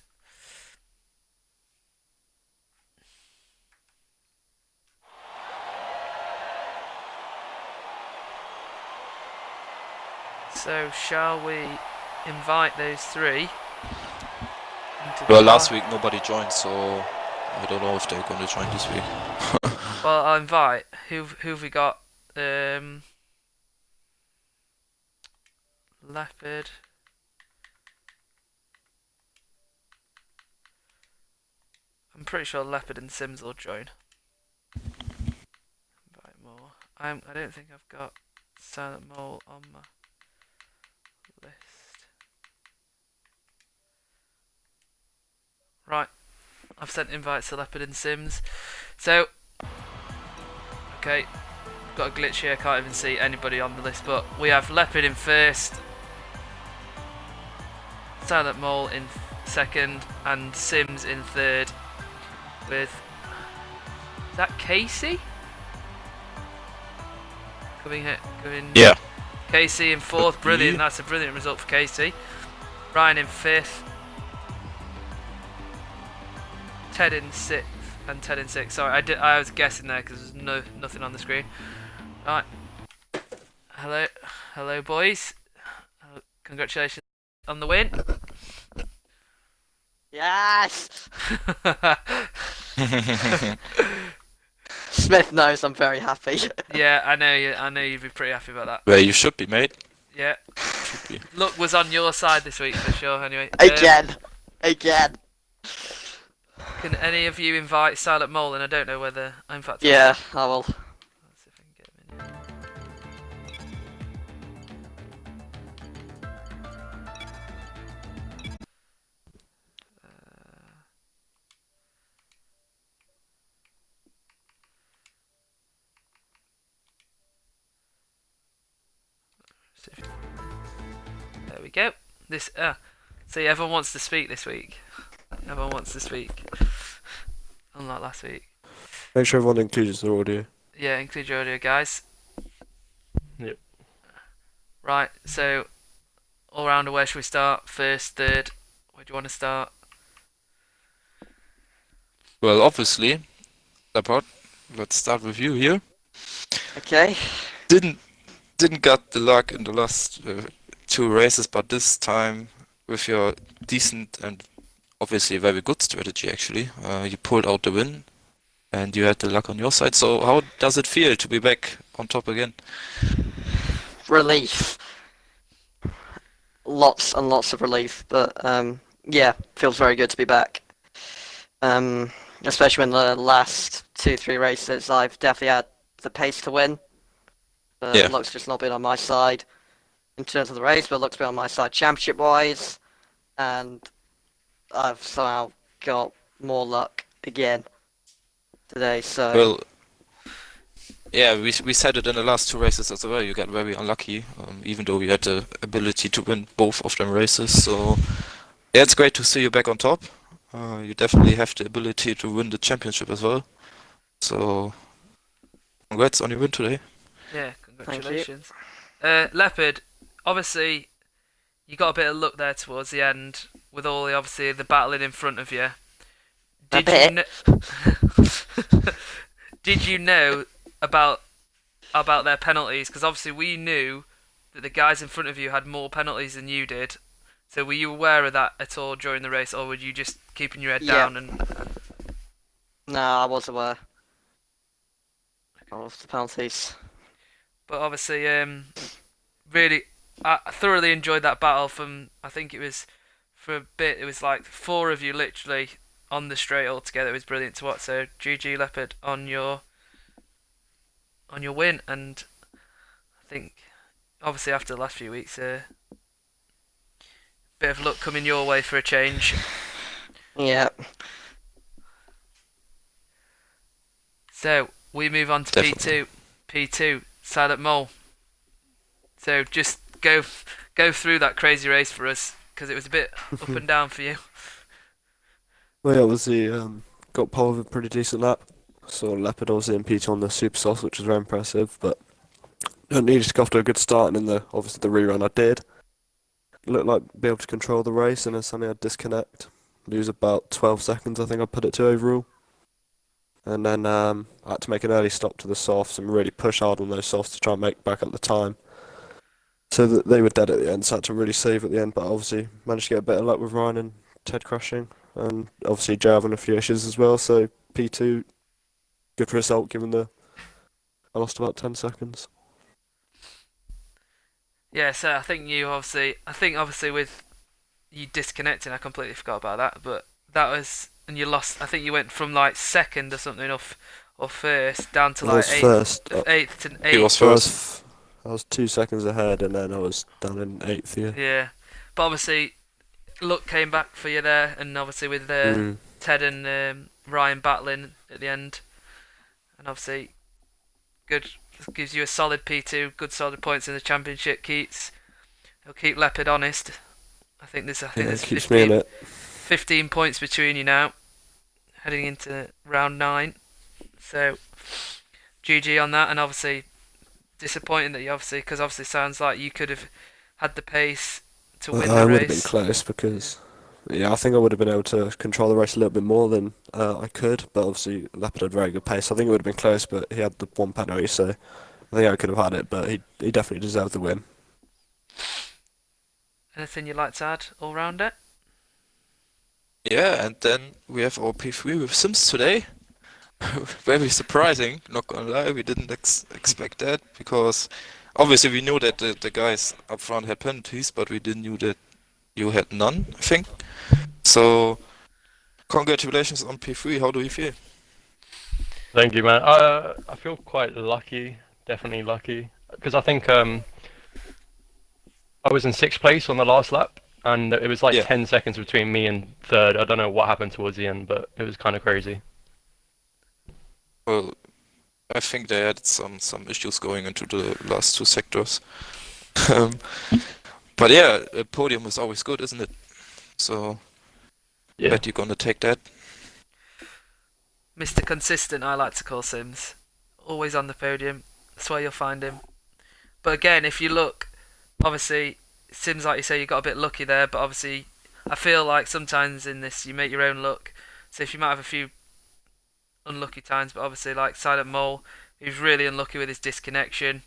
So shall we invite those 3? Well, last week nobody joined, so I don't know if they're going to join this week. Well, I'll invite. Who have we got? Leopard. I'm pretty sure Leopard and Sims will join. Invite more. I don't think I've got Silent Mole on my list. Right. I've sent invites to Leopard and Sims. So, okay, got a glitch here. I can't even see anybody on the list, but we have Leopard in first, Silent Mole in second, and Sims in third. With is that Casey coming here? Yeah. Casey in fourth. Could be. Brilliant. That's a brilliant result for Casey. Ryan in fifth. Ted in sixth, and Ted in sixth. Sorry, I was guessing there because there's nothing on the screen. Right. Hello, boys. Congratulations on the win. Yes! Smith knows I'm very happy. Yeah, I know you'd be pretty happy about that. Well, you should be, mate. Yeah. Should be. Luck was on your side this week for sure. Anyway. Again. Can any of you invite Silent Mole? And I don't know whether. In fact. Yeah, I will. Let's see if I can get him in here. See if- There we go. See, everyone wants to speak this week. Everyone wants to speak. Unlike last week. Make sure everyone includes their audio. Yeah, include your audio, guys. Yep. Right, so all rounder, where should we start? First, third? Where do you want to start? Well, obviously, Leopard, let's start with you here. Okay. Didn't got the luck in the last 2 races, but this time with your decent and obviously very good strategy, actually, you pulled out the win, and you had the luck on your side. So how does it feel to be back on top again? Relief. Lots and lots of relief, but yeah, feels very good to be back. Especially in the last 2-3 races, I've definitely had the pace to win. Yeah. Luck's just not been on my side in terms of the race, but luck's been on my side championship-wise, and I've somehow got more luck again today. So Well, yeah, we said it in the last 2 races as well. You got very unlucky, even though you had the ability to win both of them races. So yeah, it's great to see you back on top. You definitely have the ability to win the championship as well. So congrats on your win today. Yeah, congratulations. Leopard, obviously, you got a bit of luck there towards the end with all the obviously the battling in front of you. A Did you bit. did you know about their penalties? Because obviously we knew that the guys in front of you had more penalties than you did. So were you aware of that at all during the race, or were you just keeping your head Yeah. down and? no, I was aware of the penalties. But obviously, really, I thoroughly enjoyed that battle. From I think it was for a bit. It was like 4 of you literally on the straight all together. It was brilliant to watch. So GG Leopard on your win, and I think obviously after the last few weeks, bit of luck coming your way for a change. Yeah. So we move on to Definitely. P2, Silent Mole. So just go through that crazy race for us, because it was a bit up and down for you. Well, yeah, obviously, got pole with a pretty decent lap. Saw Leopard obviously in P2 on the super sauce, which was very impressive, but needed to go off to a good start, and in the obviously the rerun I did. Looked like be able to control the race, and then suddenly I'd disconnect, lose about 12 seconds, I think I put it to overall. And then I had to make an early stop to the softs and really push hard on those softs to try and make back up the time. So that they were dead at the end, so I had to really save at the end, but obviously managed to get a bit of luck with Ryan and Ted crashing, and obviously Joe having a few issues as well, so P2, good result given I lost about 10 seconds. Yeah, so I think obviously with you disconnecting, I completely forgot about that. But that was, and you lost. I think you went from like second or something off, or first down to I like was first. eighth to He was eighth. first. I was 2 seconds ahead, and then I was down in 8th here. Yeah, but obviously luck came back for you there, and obviously with Ted and Ryan battling at the end, and obviously good gives you a solid P2, good solid points in the championship. It'll keep Leopard honest. I think Yeah, there's it keeps me in it. 15 points between you now, heading into round 9. So GG on that, and obviously disappointing that you because obviously sounds like you could have had the pace to win I the would have been race. close because, yeah, I think I would have been able to control the race a little bit more than I could, but obviously Leopard had very good pace. I think it would have been close, but he had the 1 penalty, so I think I could have had it, but he definitely deserved the win. Anything you'd like to add, all rounder? Yeah, and then we have our P3 with Sims today. Very surprising, not gonna lie, we didn't expect that, because obviously we knew that the guys up front had penalties, but we didn't knew that you had none, I think. So, congratulations on P3, how do you feel? Thank you, man. I feel quite lucky, definitely lucky, because I think I was in 6th place on the last lap, and it was like Yeah. 10 seconds between me and 3rd. I don't know what happened towards the end, but it was kind of crazy. Well, I think they had some issues going into the last 2 sectors. But yeah, a podium is always good, isn't it? So Yeah. bet you're gonna take that. Mr. Consistent, I like to call Sims. Always on the podium. That's where you'll find him. But again, if you look, obviously, Sims, like you say, you got a bit lucky there. But obviously, I feel like sometimes in this, you make your own luck. So if you might have a few unlucky times, but obviously, like Silent Mole, he was really unlucky with his disconnection.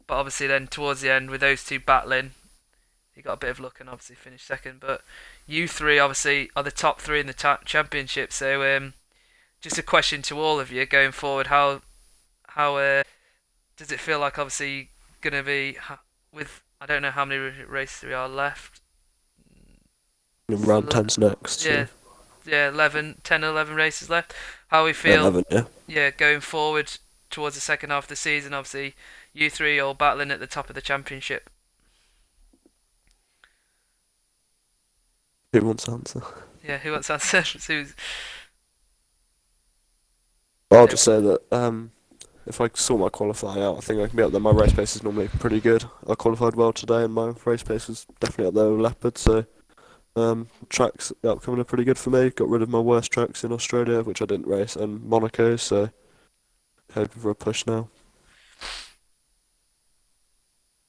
But obviously, then towards the end, with those two battling, he got a bit of luck and obviously finished second. But you three, obviously, are the top three in the championship. So, just a question to all of you going forward: how does it feel like? Obviously, gonna be with I don't know how many races there are left. Round 10's next. So. Yeah, 10 or 11 races left. How we feel? 11, yeah. Yeah, going forward towards the second half of the season. Obviously, you three all battling at the top of the championship. Who wants to answer? Yeah, who wants to answer? Who's I'll just say that if I sort my qualifying out, I think I can be up there. My race pace is normally pretty good. I qualified well today, and my race pace was definitely up there with Leopard. So tracks upcoming are pretty good for me. Got rid of my worst tracks in Australia, which I didn't race, and Monaco. So hoping for a push now.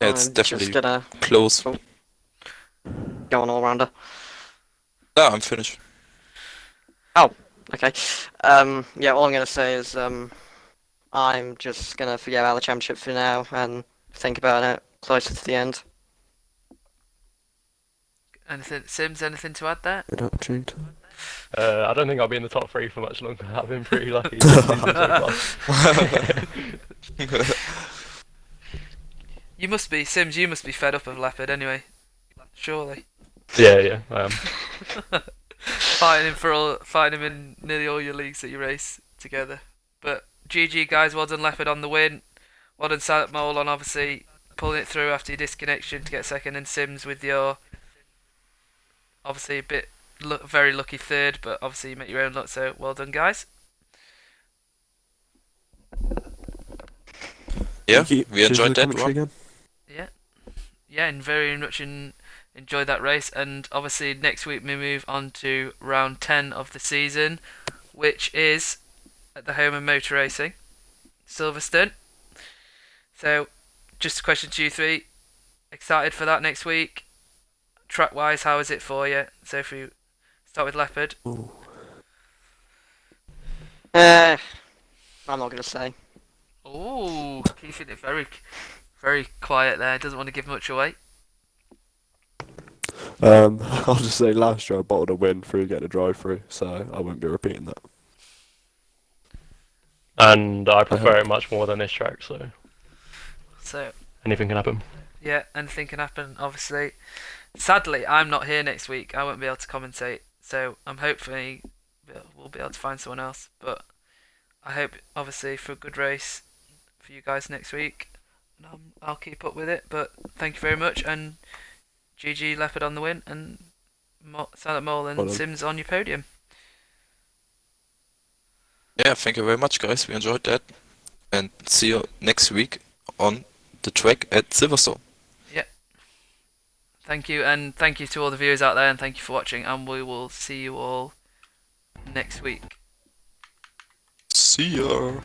Yeah, it's I'm definitely just gonna close. go on all rounder. No, I'm finished. Okay. Yeah, all I'm gonna say is I'm just gonna forget about the championship for now and think about it closer to the end. anything? Sims, anything to add there? Good attitude. I don't think I'll be in the top three for much longer. I've been pretty lucky this season so far. You must be Sims. You must be fed up of Leopard anyway. Surely. Yeah, I am. Fighting him in nearly all your leagues that you race together. But GG guys, well done Leopard on the win. Well done Silent Mole on obviously pulling it through after your disconnection to get second, and Sims with your obviously a bit very lucky third, but obviously you make your own luck. So well done guys. Yeah, Thank you. we Cheers for enjoyed the that commentary one. again. Yeah, and very much enjoyed that race. And obviously next week we move on to round 10 of the season, which is at the home of motor racing, Silverstone. So just a question to you three, excited for that next week? Track wise, how is it for you? So if we start with Leopard. Ooh. I'm not gonna say. Oh, keeping it very quiet there, doesn't want to give much away. I'll just say last year I bottled a win through getting a drive through, so I won't be repeating that. And I prefer it much more than this track, so So anything can happen. yeah, anything can happen obviously. Sadly, I'm not here next week. I won't be able to commentate, so I'm hopefully we'll be able to find someone else. But I hope, obviously, for a good race for you guys next week. And I'll keep up with it. But thank you very much, and GG Leopard on the win, and Silent Mole and Well done. Sims on your podium. Yeah, thank you very much, guys. We enjoyed that, and see you next week on the track at Silverstone. Thank you, and thank you to all the viewers out there, and thank you for watching, and we will see you all next week. See ya.